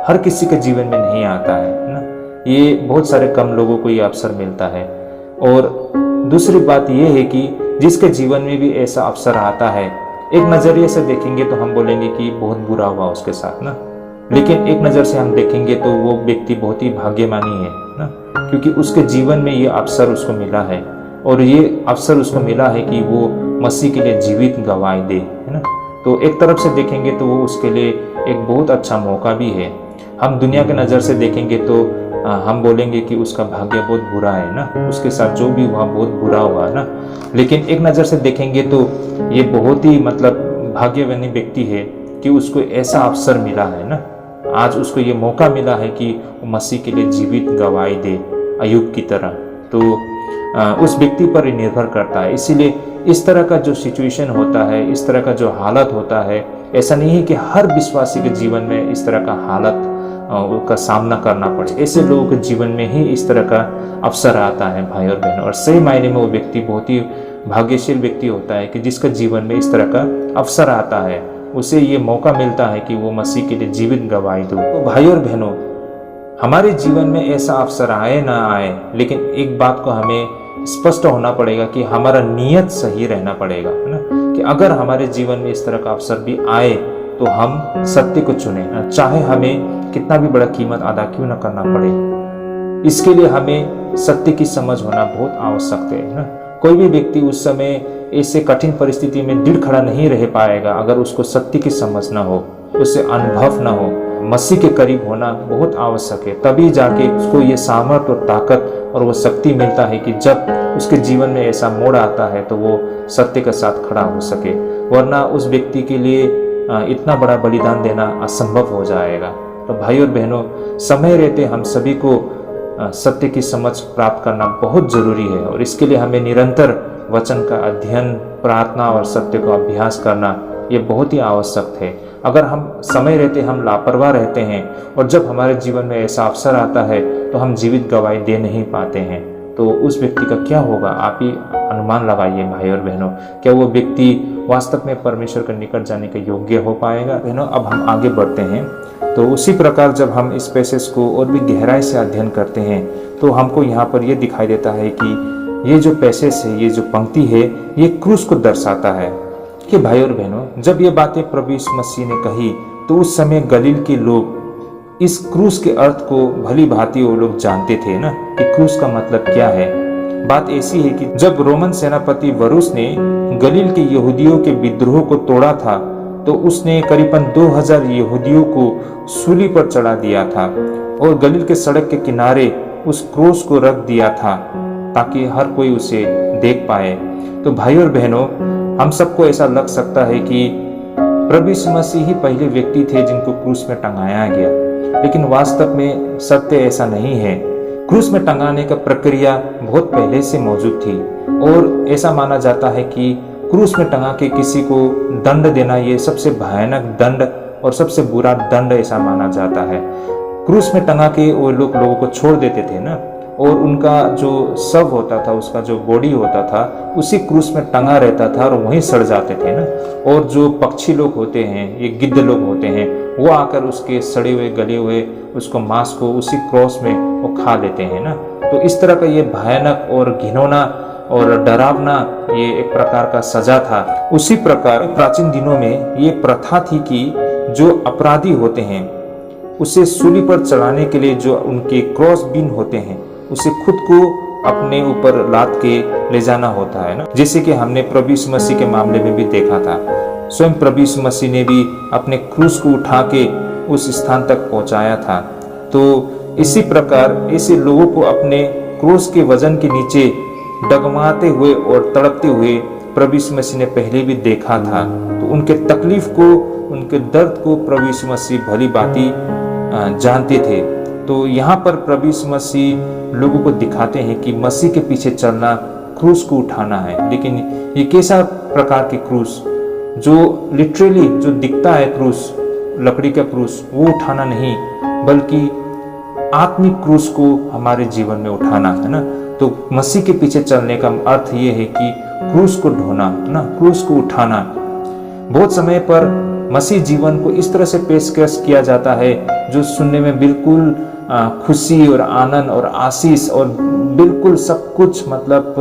हर किसी के जीवन में नहीं आता है ना। ये बहुत सारे कम लोगों को ये अवसर मिलता है। और दूसरी बात ये है कि जिसके जीवन में भी ऐसा अवसर आता है, एक नज़रिए से देखेंगे तो हम बोलेंगे कि बहुत बुरा हुआ उसके साथ ना, लेकिन एक नज़र से हम देखेंगे तो वो व्यक्ति बहुत ही भाग्यमानी है ना, क्योंकि उसके जीवन में ये अवसर उसको मिला है, और ये अवसर उसको मिला है कि वो मसीह के लिए जीवित गवाही दे, है ना। तो एक तरफ से देखेंगे तो वो उसके लिए एक बहुत अच्छा मौका भी है। हम दुनिया के नज़र से देखेंगे तो हम बोलेंगे कि उसका भाग्य बहुत बुरा है ना, उसके साथ जो भी हुआ बहुत बुरा हुआ ना। लेकिन एक नज़र से देखेंगे तो ये बहुत ही मतलब भाग्यवानी व्यक्ति है कि उसको ऐसा अवसर मिला है ना, आज उसको ये मौका मिला है कि वो मसीह के लिए जीवित गवाही दे, अय्यूब की तरह। तो उस व्यक्ति पर ही निर्भर करता है। इसीलिए इस तरह का जो सिचुएशन होता है, इस तरह का जो हालत होता है, ऐसा नहीं है कि हर विश्वासी के जीवन में इस तरह का हालत का सामना करना पड़े। ऐसे लोगों के जीवन में ही इस तरह का अवसर आता है भाई और बहनों, और सही मायने में वो व्यक्ति बहुत ही भाग्यशील व्यक्ति होता है कि जिसका जीवन में इस तरह का अवसर आता है, उसे ये मौका मिलता है कि वो मसीह के लिए जीवित गवाही दो। तो भाई और बहनों, हमारे जीवन में ऐसा अवसर आए ना आए, लेकिन एक बात को हमें स्पष्ट होना पड़ेगा कि हमारा नियत सही रहना पड़ेगा, है ना, कि अगर हमारे जीवन में इस तरह का अवसर भी आए तो हम सत्य को चुने, चाहे हमें कितना भी बड़ा कीमत अदा क्यों न करना पड़े। इसके लिए हमें सत्य की समझ होना बहुत आवश्यक है ना। कोई भी व्यक्ति उस समय ऐसे कठिन परिस्थिति में दृढ़ खड़ा नहीं रह पाएगा अगर उसको सत्य की समझ न हो, उससे अनुभव न हो। मसीह के करीब होना बहुत आवश्यक है, तभी जाके उसको ये सामर्थ्य और ताकत और वो शक्ति मिलता है कि जब उसके जीवन में ऐसा मोड़ आता है तो वो सत्य के साथ खड़ा हो सके, वरना उस व्यक्ति के लिए इतना बड़ा बलिदान देना असंभव हो जाएगा। तो भाई और बहनों, समय रहते हम सभी को सत्य की समझ प्राप्त करना बहुत जरूरी है, और इसके लिए हमें निरंतर वचन का अध्ययन, प्रार्थना और सत्य का अभ्यास करना ये बहुत ही आवश्यक है। अगर हम समय रहते हम लापरवाह रहते हैं और जब हमारे जीवन में ऐसा अवसर आता है तो हम जीवित गवाही दे नहीं पाते हैं, तो उस व्यक्ति का क्या होगा? आप ही अनुमान लगाइए भाई और बहनों। क्या वो व्यक्ति वास्तव में परमेश्वर के निकट जाने के योग्य हो पाएगा? बहनों, अब हम आगे बढ़ते हैं। तो उसी प्रकार जब हम इस पैसेज को और भी गहराई से अध्ययन करते हैं तो हमको यहाँ पर यह दिखाई देता है कि ये जो पैसेज है, ये जो पंक्ति है, ये क्रूस को दर्शाता है। कि भाई और बहनों, जब ये बातें प्रभु यीशु मसीह ने कही तो उस समय गलील के लोग इस क्रूस के अर्थ को भली भांति वो लोग जानते थे ना, कि क्रूस का मतलब क्या है। बात ऐसी है कि जब रोमन सेनापति वरुस ने गलील के यहूदियों के विद्रोह को तोड़ा था तो उसने करीबन 2000 यहूदियों को सूली पर चढ़ा दिया था और गलील के सड़क के किनारे उस क्रूस को रख दिया था ताकि हर कोई उसे देख पाए। तो भाई और बहनों, हम सबको ऐसा लग सकता है कि प्रभु यीशु मसीह ही पहले व्यक्ति थे जिनको क्रूस में टंगाया गया, लेकिन वास्तव में सत्य ऐसा नहीं है। क्रूस में टंगाने का प्रक्रिया बहुत पहले से मौजूद थी और ऐसा माना जाता है कि क्रूस में टंगा के किसी को दंड देना ये सबसे भयानक दंड और सबसे बुरा दंड ऐसा माना जाता है। क्रूस में टंगा के वो लोगों को छोड़ देते थे ना, और उनका जो शव होता था, उसका जो बॉडी होता था, उसी क्रूस में टंगा रहता था और वहीं सड़ जाते थे ना। और जो पक्षी लोग होते हैं, ये गिद्ध लोग होते हैं, वो आकर उसके सड़े हुए गले हुए उसको मांस को उसी क्रॉस में वो खा लेते हैं ना। तो इस तरह का ये भयानक और घिनौना और डरावना ये एक प्रकार का सजा था। उसी प्रकार प्राचीन दिनों में ये प्रथा थी कि जो अपराधी होते हैं उसे सूली पर चढ़ाने के लिए जो उनके क्रॉस बीन होते हैं उसे खुद को अपने ऊपर लाद के ले जाना होता है ना, जैसे कि हमने प्रभु यीशु मसीह के मामले में भी देखा था। स्वयं प्रभु यीशु मसीह ने भी अपने क्रूस को उठा के उस स्थान तक पहुंचाया था। तो इसी प्रकार ऐसे लोगों को अपने क्रूस के वजन के नीचे डगमाते हुए और तड़पते हुए प्रभु यीशु मसीह ने पहले भी देखा था। तो उनके तकलीफ को, उनके दर्द को प्रभु यीशु मसीह भली भांति जानते थे। तो यहाँ पर प्रभु यीशु मसीह लोगों को दिखाते हैं कि मसीह के पीछे चलना क्रूस को उठाना है। लेकिन ये कैसा प्रकार की क्रूस, जो लिटरली जो दिखता है क्रूस, लकड़ी का क्रूस, वो उठाना नहीं, बल्कि आत्मिक क्रूस को हमारे जीवन में उठाना है ना। तो मसीह के पीछे चलने का अर्थ ये है कि क्रूस को ढोना ना, क्रूस को उठाना। बहुत समय पर मसीह जीवन को इस तरह से पेशकश किया जाता है जो सुनने में बिल्कुल खुशी और आनंद और आशीष और बिल्कुल सब कुछ मतलब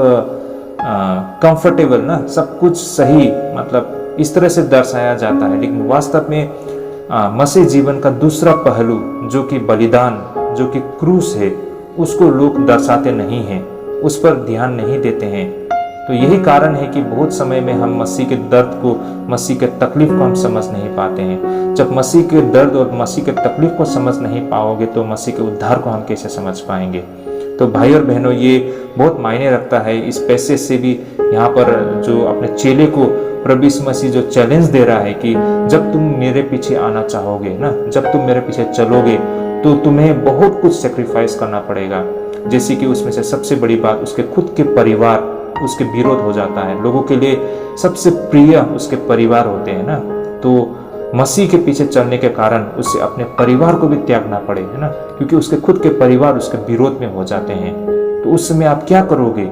कंफर्टेबल ना, सब कुछ सही, मतलब इस तरह से दर्शाया जाता है। लेकिन वास्तव में मसीह जीवन का दूसरा पहलू जो कि बलिदान, जो कि क्रूस है, उसको लोग दर्शाते नहीं हैं, उस पर ध्यान नहीं देते हैं। तो यही कारण है कि बहुत समय में हम मसीह के दर्द को, मसीह के तकलीफ को हम समझ नहीं पाते हैं। जब मसीह के दर्द और मसीह के तकलीफ को समझ नहीं पाओगे तो मसीह के उद्धार को हम कैसे समझ पाएंगे। तो भाई और बहनों, ये बहुत मायने रखता है। इस पैसेज से भी यहाँ पर जो अपने चेले को प्रभु यीशु मसीह जो चैलेंज दे रहा है कि जब तुम मेरे पीछे आना चाहोगे ना, जब तुम मेरे पीछे चलोगे तो तुम्हें बहुत कुछ सेक्रीफाइस करना पड़ेगा। जैसे कि उसमें से सबसे बड़ी बात उसके खुद के परिवार उसके विरोध हो जाता है। लोगों के लिए सबसे प्रिय उसके परिवार होते हैं ना, तो मसीह के पीछे चलने के कारण उसे अपने परिवार को भी त्यागना पड़े, है ना, क्योंकि उसके खुद के परिवार उसके विरोध में हो जाते हैं। तो उस समय आप क्या करोगे?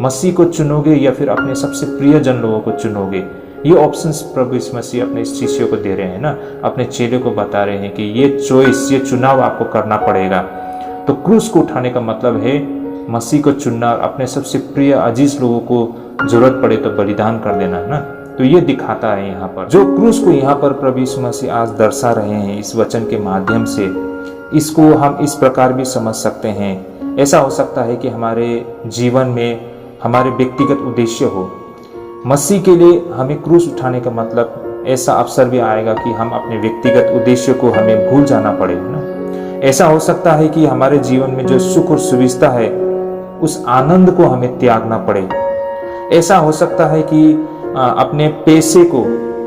मसीह को चुनोगे या फिर अपने सबसे प्रियजन लोगों को चुनोगे? ये ऑप्शंस प्रभु यीशु मसीह अपने शिष्यों को दे रहे हैं ना, अपने चेले को बता रहे हैं कि ये चॉइस, ये चुनाव आपको करना पड़ेगा। तो क्रूस को उठाने का मतलब है मसीह को चुनना, अपने सबसे प्रिय अजीज लोगों को जरूरत पड़े तो बलिदान कर देना ना। तो ये दिखाता है यहाँ पर जो क्रूस को यहाँ पर प्रभु यीशु मसीह आज दर्शा रहे हैं इस वचन के माध्यम से। इसको हम इस प्रकार भी समझ सकते हैं, ऐसा हो सकता है कि हमारे जीवन में हमारे व्यक्तिगत उद्देश्य हो। मसीह के लिए हमें क्रूस उठाने का मतलब ऐसा अवसर भी आएगा कि हम अपने व्यक्तिगत उद्देश्य को हमें भूल जाना पड़े ना। ऐसा हो सकता है कि हमारे जीवन में जो सुख और सुविधा है उस आनंद को हमें त्यागना पड़े। ऐसा हो सकता है कि अपने पैसे को,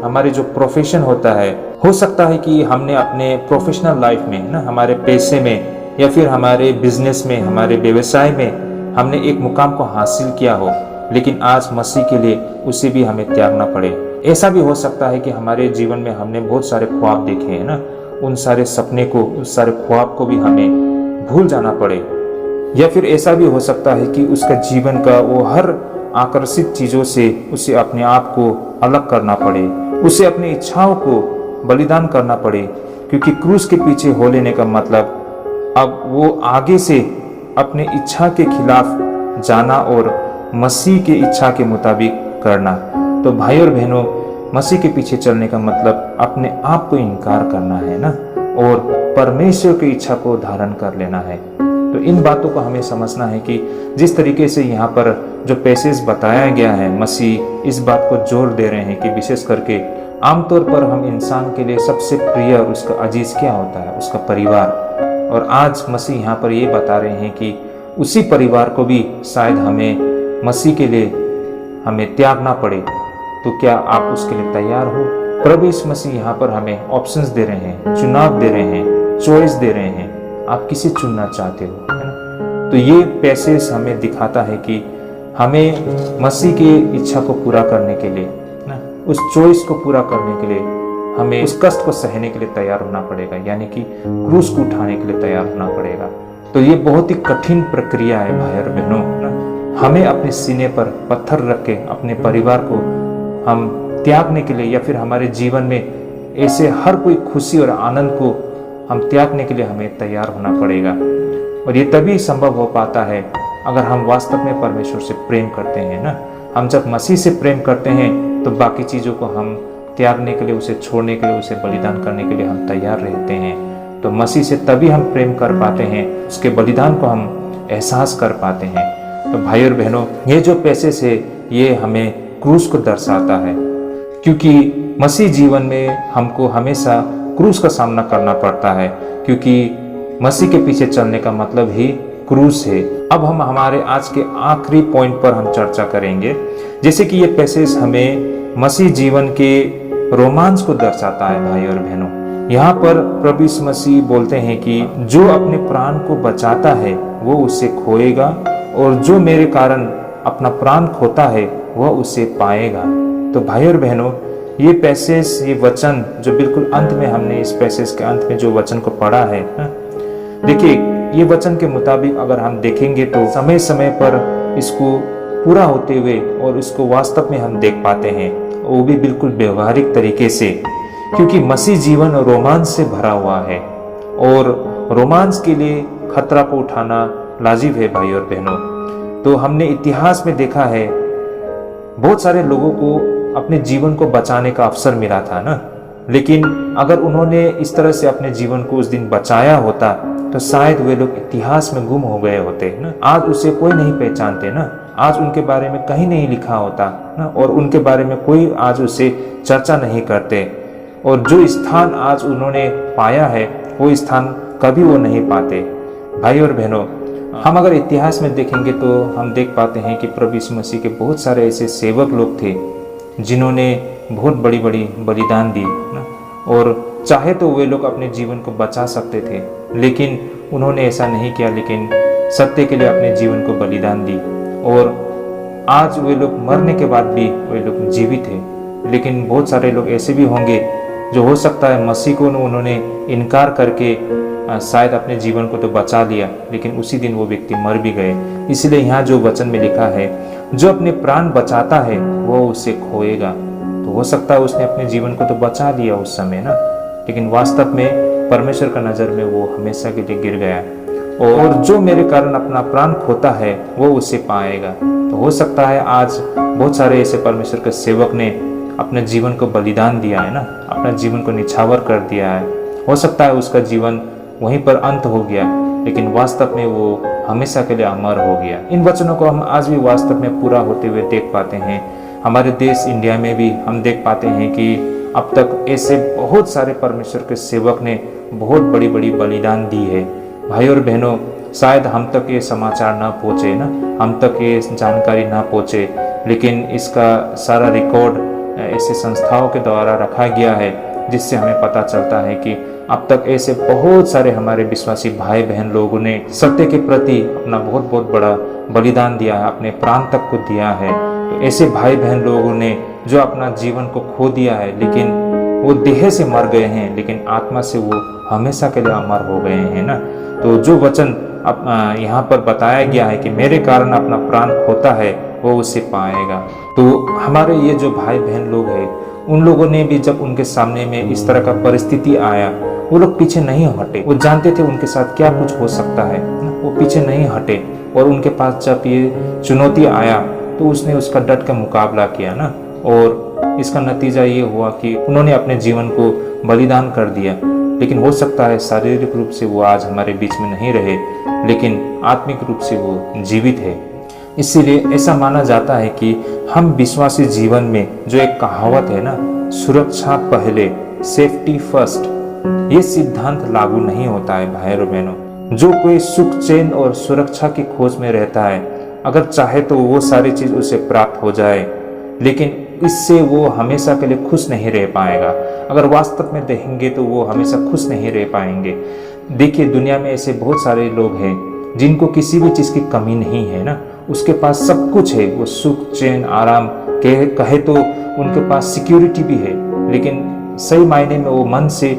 हमारे जो प्रोफेशन होता है, हो सकता है कि हमने अपने प्रोफेशनल लाइफ में ना, हमारे पैसे में या फिर हमारे बिजनेस में, हमारे व्यवसाय में हमने एक मुकाम को हासिल किया हो, लेकिन आज मसीह के लिए उसे भी हमें त्यागना पड़े। ऐसा भी हो सकता है कि हमारे जीवन में हमने बहुत सारे ख्वाब देखे हैं ना, उन सारे सपने को, उस सारे ख्वाब को भी हमें भूल जाना पड़े। या फिर ऐसा भी हो सकता है कि उसका जीवन का वो हर आकर्षित चीजों से उसे अपने आप को अलग करना पड़े, उसे अपनी इच्छाओं को बलिदान करना पड़े, क्योंकि क्रूस के पीछे हो लेने का मतलब अब वो आगे से अपने इच्छा के खिलाफ जाना और मसीह की इच्छा के मुताबिक करना। तो भाई और बहनों, मसीह के पीछे चलने का मतलब अपने आप को इनकार करना है ना, और परमेश्वर की इच्छा को धारण कर लेना है। तो इन बातों को हमें समझना है कि जिस तरीके से यहाँ पर जो पैसेज बताया गया है, मसीह इस बात को जोर दे रहे हैं कि विशेष करके आमतौर पर हम इंसान के लिए सबसे प्रिय और उसका अजीज क्या होता है? उसका परिवार। और आज मसीह यहाँ पर ये बता रहे हैं कि उसी परिवार को भी शायद हमें मसीह के लिए हमें त्यागना पड़े। तो क्या आप उसके लिए तैयार हो? प्रभु यीशु मसीह यहाँ पर हमें ऑप्शंस दे रहे हैं, चुनाव दे रहे हैं, चॉइस दे रहे हैं। आप किसे चुनना चाहते हो, है ना? तो ये पैसेज हमें दिखाता है कि हमें मसीह की इच्छा को पूरा करने के लिए ना, उस चॉइस को पूरा करने के लिए हमें उस कष्ट को सहने के लिए तैयार होना पड़ेगा, यानी कि क्रूस को उठाने के लिए तैयार होना पड़ेगा। तो ये बहुत ही कठिन प्रक्रिया है भाई और बहनों ना। हमें अपने सीने पर पत्थर रख के अपने परिवार को हम त्यागने के लिए, या फिर हमारे जीवन में ऐसे हर कोई खुशी और आनंद को हम त्यागने के लिए हमें तैयार होना पड़ेगा। और ये तभी संभव हो पाता है अगर हम वास्तव में परमेश्वर से प्रेम करते हैं ना। हम जब मसीह से प्रेम करते हैं तो बाकी चीज़ों को हम त्यागने के लिए, उसे छोड़ने के लिए, उसे बलिदान करने के लिए हम तैयार रहते हैं। तो मसीह से तभी हम प्रेम कर पाते हैं, उसके बलिदान को हम एहसास कर पाते हैं। तो भाई और बहनों, ये जो पैसेज है ये हमें क्रूस को दर्शाता है, क्योंकि मसीह जीवन में हमको हमेशा क्रूस का सामना करना पड़ता है, क्योंकि मसीह के पीछे चलने का मतलब ही क्रूस है। अब हम हमारे आज के आखिरी पॉइंट पर हम चर्चा करेंगे। जैसे कि ये पैसेज हमें मसीह जीवन के रोमांच को दर्शाता है भाई और बहनों। यहाँ पर प्रभु यीशु मसीह बोलते हैं कि जो अपने प्राण को बचाता है वो उसे खोएगा, और जो मेरे कारण अपना प्राण खोता है वह उसे पाएगा। तो भाई और बहनों, ये पैसेज, ये वचन जो बिल्कुल अंत में हमने इस पैसेज के अंत में जो वचन को पढ़ा है, देखिए ये वचन के मुताबिक अगर हम देखेंगे तो समय समय पर इसको पूरा होते हुए और इसको वास्तव में हम देख पाते हैं, वो भी बिल्कुल व्यवहारिक तरीके से, क्योंकि मसीह जीवन रोमांच से भरा हुआ है और रोमांच के लिए खतरा को उठाना लाजिब है भाई और बहनों। तो हमने इतिहास में देखा है बहुत सारे लोगों को अपने जीवन को बचाने का अवसर मिला था ना, लेकिन अगर उन्होंने इस तरह से अपने जीवन को उस दिन बचाया होता तो शायद वे लोग इतिहास में गुम हो गए होते ना। आज उसे कोई नहीं पहचानते ना, आज उनके बारे में कहीं नहीं लिखा होता ना, और उनके बारे में कोई आज उसे चर्चा नहीं करते, और जो स्थान आज उन्होंने पाया है वो स्थान कभी वो नहीं पाते। भाई और बहनों, हम अगर इतिहास में देखेंगे तो हम देख पाते हैं कि प्रभु यीशु मसीह के बहुत सारे ऐसे सेवक लोग थे जिन्होंने बहुत बड़ी बड़ी बलिदान दी ना, और चाहे तो वे लोग अपने जीवन को बचा सकते थे, लेकिन उन्होंने ऐसा नहीं किया। लेकिन सत्य के लिए अपने जीवन को बलिदान दी, और आज वे लोग मरने के बाद भी वे लोग जीवित हैं। लेकिन बहुत सारे लोग ऐसे भी होंगे जो हो सकता है मसीह को उन्होंने इनकार करके शायद अपने जीवन को तो बचा लिया, लेकिन उसी दिन वो व्यक्ति मर भी गए। इसलिए यहाँ जो वचन में लिखा है, जो अपने प्राण बचाता है वो उसे खोएगा। तो हो सकता है उसने अपने जीवन को तो बचा लिया उस समय ना, लेकिन वास्तव में परमेश्वर का नज़र में वो हमेशा के लिए गिर गया। और जो मेरे कारण अपना प्राण खोता है वो उसे पाएगा। तो हो सकता है आज बहुत सारे ऐसे परमेश्वर के सेवक ने अपने जीवन को बलिदान दिया है ना, अपना जीवन को निछावर कर दिया है। हो सकता है उसका जीवन वहीं पर अंत हो गया, लेकिन वास्तव में वो हमेशा के लिए अमर हो गया। इन वचनों को हम आज भी वास्तव में पूरा होते हुए देख पाते हैं। हमारे देश इंडिया में भी हम देख पाते हैं कि अब तक ऐसे बहुत सारे परमेश्वर के सेवक ने बहुत बड़ी बड़ी बलिदान दी है। भाई और बहनों, शायद हम तक ये समाचार ना पहुँचे ना, हम तक ये जानकारी ना पहुँचे, लेकिन इसका सारा रिकॉर्ड ऐसे संस्थाओं के द्वारा रखा गया है, जिससे हमें पता चलता है कि अब तक ऐसे बहुत सारे हमारे विश्वासी भाई बहन लोगों ने सत्य के प्रति अपना बहुत बहुत बड़ा बलिदान दिया है, अपने प्राण तक को दिया है। तो ऐसे भाई बहन लोगों ने जो अपना जीवन को खो दिया है, लेकिन वो देह से मर गए हैं, लेकिन आत्मा से वो हमेशा के लिए अमर हो गए हैं ना। तो जो वचन यहाँ पर बताया गया है कि मेरे कारण अपना प्राण खोता है वो उसे पाएगा। तो हमारे ये जो भाई बहन लोग हैं, उन लोगों ने भी जब उनके सामने में इस तरह का परिस्थिति आया, वो लोग पीछे नहीं हटे। वो जानते थे उनके साथ क्या कुछ हो सकता है, वो पीछे नहीं हटे। और उनके पास जब ये चुनौती आया तो उसने उसका डट कर मुकाबला किया ना, और इसका नतीजा ये हुआ कि उन्होंने अपने जीवन को बलिदान कर दिया। लेकिन हो सकता है शारीरिक रूप से वो आज हमारे बीच में नहीं रहे, लेकिन आत्मिक रूप से वो जीवित है। इसीलिए ऐसा माना जाता है कि हम विश्वासी जीवन में जो एक कहावत है ना, सुरक्षा पहले, सेफ्टी फर्स्ट, ये सिद्धांत लागू नहीं होता है भाई और बहनों। जो कोई सुख चैन और सुरक्षा की खोज में रहता है, अगर चाहे तो वो सारी चीज उसे प्राप्त हो जाए, लेकिन इससे वो हमेशा के लिए खुश नहीं रह पाएगा। अगर वास्तव में देखेंगे तो वो हमेशा खुश नहीं रह पाएंगे। देखिए, दुनिया में ऐसे बहुत सारे लोग हैं जिनको किसी भी चीज़ की कमी नहीं है ना, उसके पास सब कुछ है, वो सुख चैन आराम कहे तो उनके पास सिक्योरिटी भी है, लेकिन सही मायने में वो मन से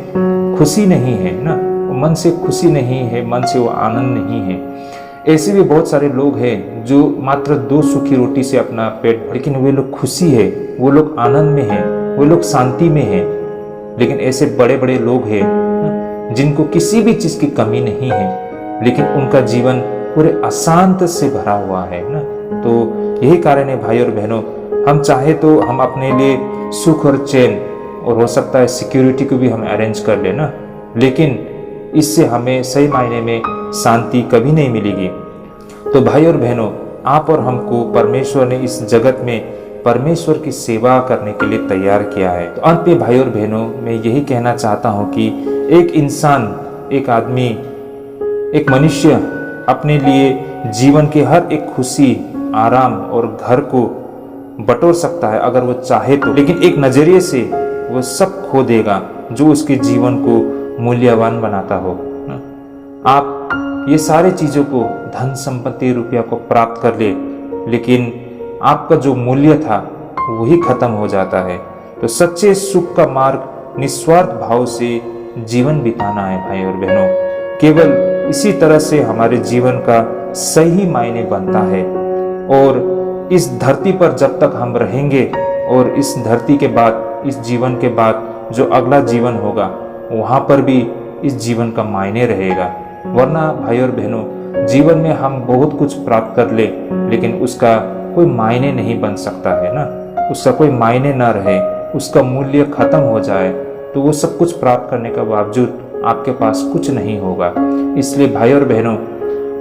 खुशी नहीं है ना, वो मन से खुशी नहीं है, मन से वो आनंद नहीं है। ऐसे भी बहुत सारे लोग हैं जो मात्र 2 सूखी रोटी से अपना पेट, लेकिन वे लोग खुशी है, वो लोग आनंद में हैं, वो लोग शांति में हैं। लेकिन ऐसे बड़े बड़े लोग हैं जिनको किसी भी चीज़ की कमी नहीं है, लेकिन उनका जीवन पूरे अशांत से भरा हुआ है ना। तो यही कारण है भाई और बहनों, हम चाहे तो हम अपने लिए सुख और चैन और हो सकता है सिक्योरिटी को भी हम अरेंज कर लेना, लेकिन इससे हमें सही मायने में शांति कभी नहीं मिलेगी। तो भाई और बहनों, आप और हमको परमेश्वर ने इस जगत में परमेश्वर की सेवा करने के लिए तैयार किया है। तो अंत में भाई और बहनों, मैं यही कहना चाहता हूँ कि एक इंसान, एक आदमी, एक मनुष्य अपने लिए जीवन के हर एक खुशी, आराम और घर को बटोर सकता है अगर वो चाहे तो, लेकिन एक नजरिए से वो सब खो देगा जो उसके जीवन को मूल्यवान बनाता हो। आप ये सारी चीज़ों को, धन संपत्ति रुपया को प्राप्त कर ले, लेकिन आपका जो मूल्य था वही खत्म हो जाता है। तो सच्चे सुख का मार्ग निस्वार्थ भाव से जीवन बिताना है भाई और बहनों। केवल इसी तरह से हमारे जीवन का सही मायने बनता है। और इस धरती पर जब तक हम रहेंगे और इस धरती के बाद, इस जीवन के बाद जो अगला जीवन होगा, वहाँ पर भी इस जीवन का मायने रहेगा। वरना भाई और बहनों, जीवन में हम बहुत कुछ प्राप्त कर ले, लेकिन उसका कोई मायने नहीं बन सकता है ना, उसका कोई मायने ना रहे, उसका मूल्य खत्म हो जाए, तो वो सब कुछ प्राप्त करने के बावजूद आपके पास कुछ नहीं होगा। इसलिए भाई और बहनों,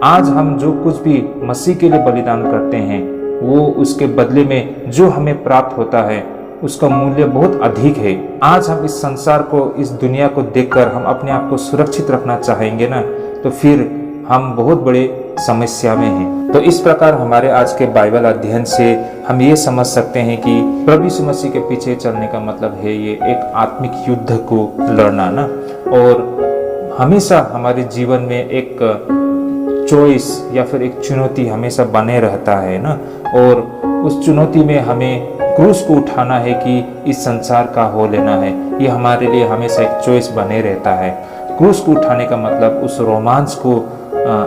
आज हम जो कुछ भी मसीह के लिए बलिदान करते हैं, वो उसके बदले में जो हमें प्राप्त होता है उसका मूल्य बहुत अधिक है। आज हम इस संसार को, इस दुनिया को देखकर हम अपने आप को सुरक्षित रखना चाहेंगे ना, तो फिर हम बहुत बड़े समस्या में हैं। तो इस प्रकार हमारे आज के बाइबल अध्ययन से हम ये समझ सकते हैं कि प्रभु यीशु मसीह के पीछे चलने का मतलब है ये एक आत्मिक युद्ध को लड़ना ना, और हमेशा हमारे जीवन में एक चॉइस या फिर एक चुनौती हमेशा बने रहता है ना, और उस चुनौती में हमें क्रूस को उठाना है कि इस संसार का हो लेना है, ये हमारे लिए हमेशा एक चॉइस बने रहता है। क्रूस को उठाने का मतलब उस रोमांच को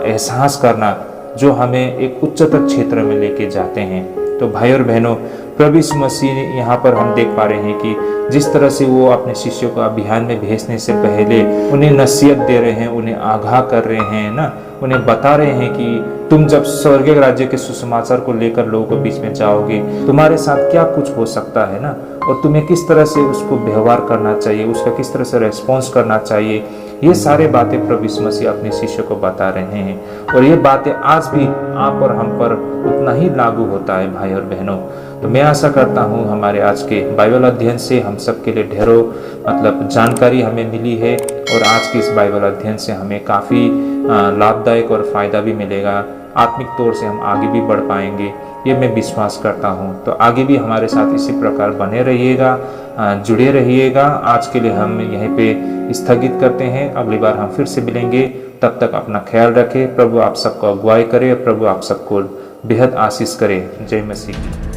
एहसास करना जो हमें एक उच्चतर क्षेत्र में लेके जाते हैं। तो भाई और बहनों, प्रभु यीशु मसीह यहाँ पर हम देख पा रहे हैं कि जिस तरह से वो अपने शिष्यों को अभियान में भेजने से पहले उन्हें नसीहत दे रहे हैं, उन्हें आगाह कर रहे हैं ना, उन्हें बता रहे हैं कि तुम जब स्वर्गीय राज्य के सुसमाचार को लेकर लोगों के बीच में जाओगे, तुम्हारे साथ क्या कुछ हो सकता है ना, और तुम्हें किस तरह से उसको व्यवहार करना चाहिए, उसका किस तरह से रेस्पॉन्स करना चाहिए, ये सारे बातें प्रभु यीशु मसीह अपने शिष्यों को बता रहे हैं। और ये बातें आज भी आप और हम पर उतना ही लागू होता है भाई और बहनों। तो मैं आशा करता हूँ हमारे आज के बाइबल अध्ययन से हम सबके लिए ढेरों जानकारी हमें मिली है, और आज के इस बाइबल अध्ययन से हमें काफ़ी लाभदायक और फ़ायदा भी मिलेगा। आत्मिक तौर से हम आगे भी बढ़ पाएंगे, ये मैं विश्वास करता हूँ। तो आगे भी हमारे साथ इसी प्रकार बने रहिएगा, जुड़े रहिएगा। आज के लिए हम यहीं पे स्थगित करते हैं, अगली बार हम फिर से मिलेंगे। तब तक अपना ख्याल रखें। प्रभु आप सबको अगुवाई करे, प्रभु आप सबको बेहद आशीष करे। जय मसीह।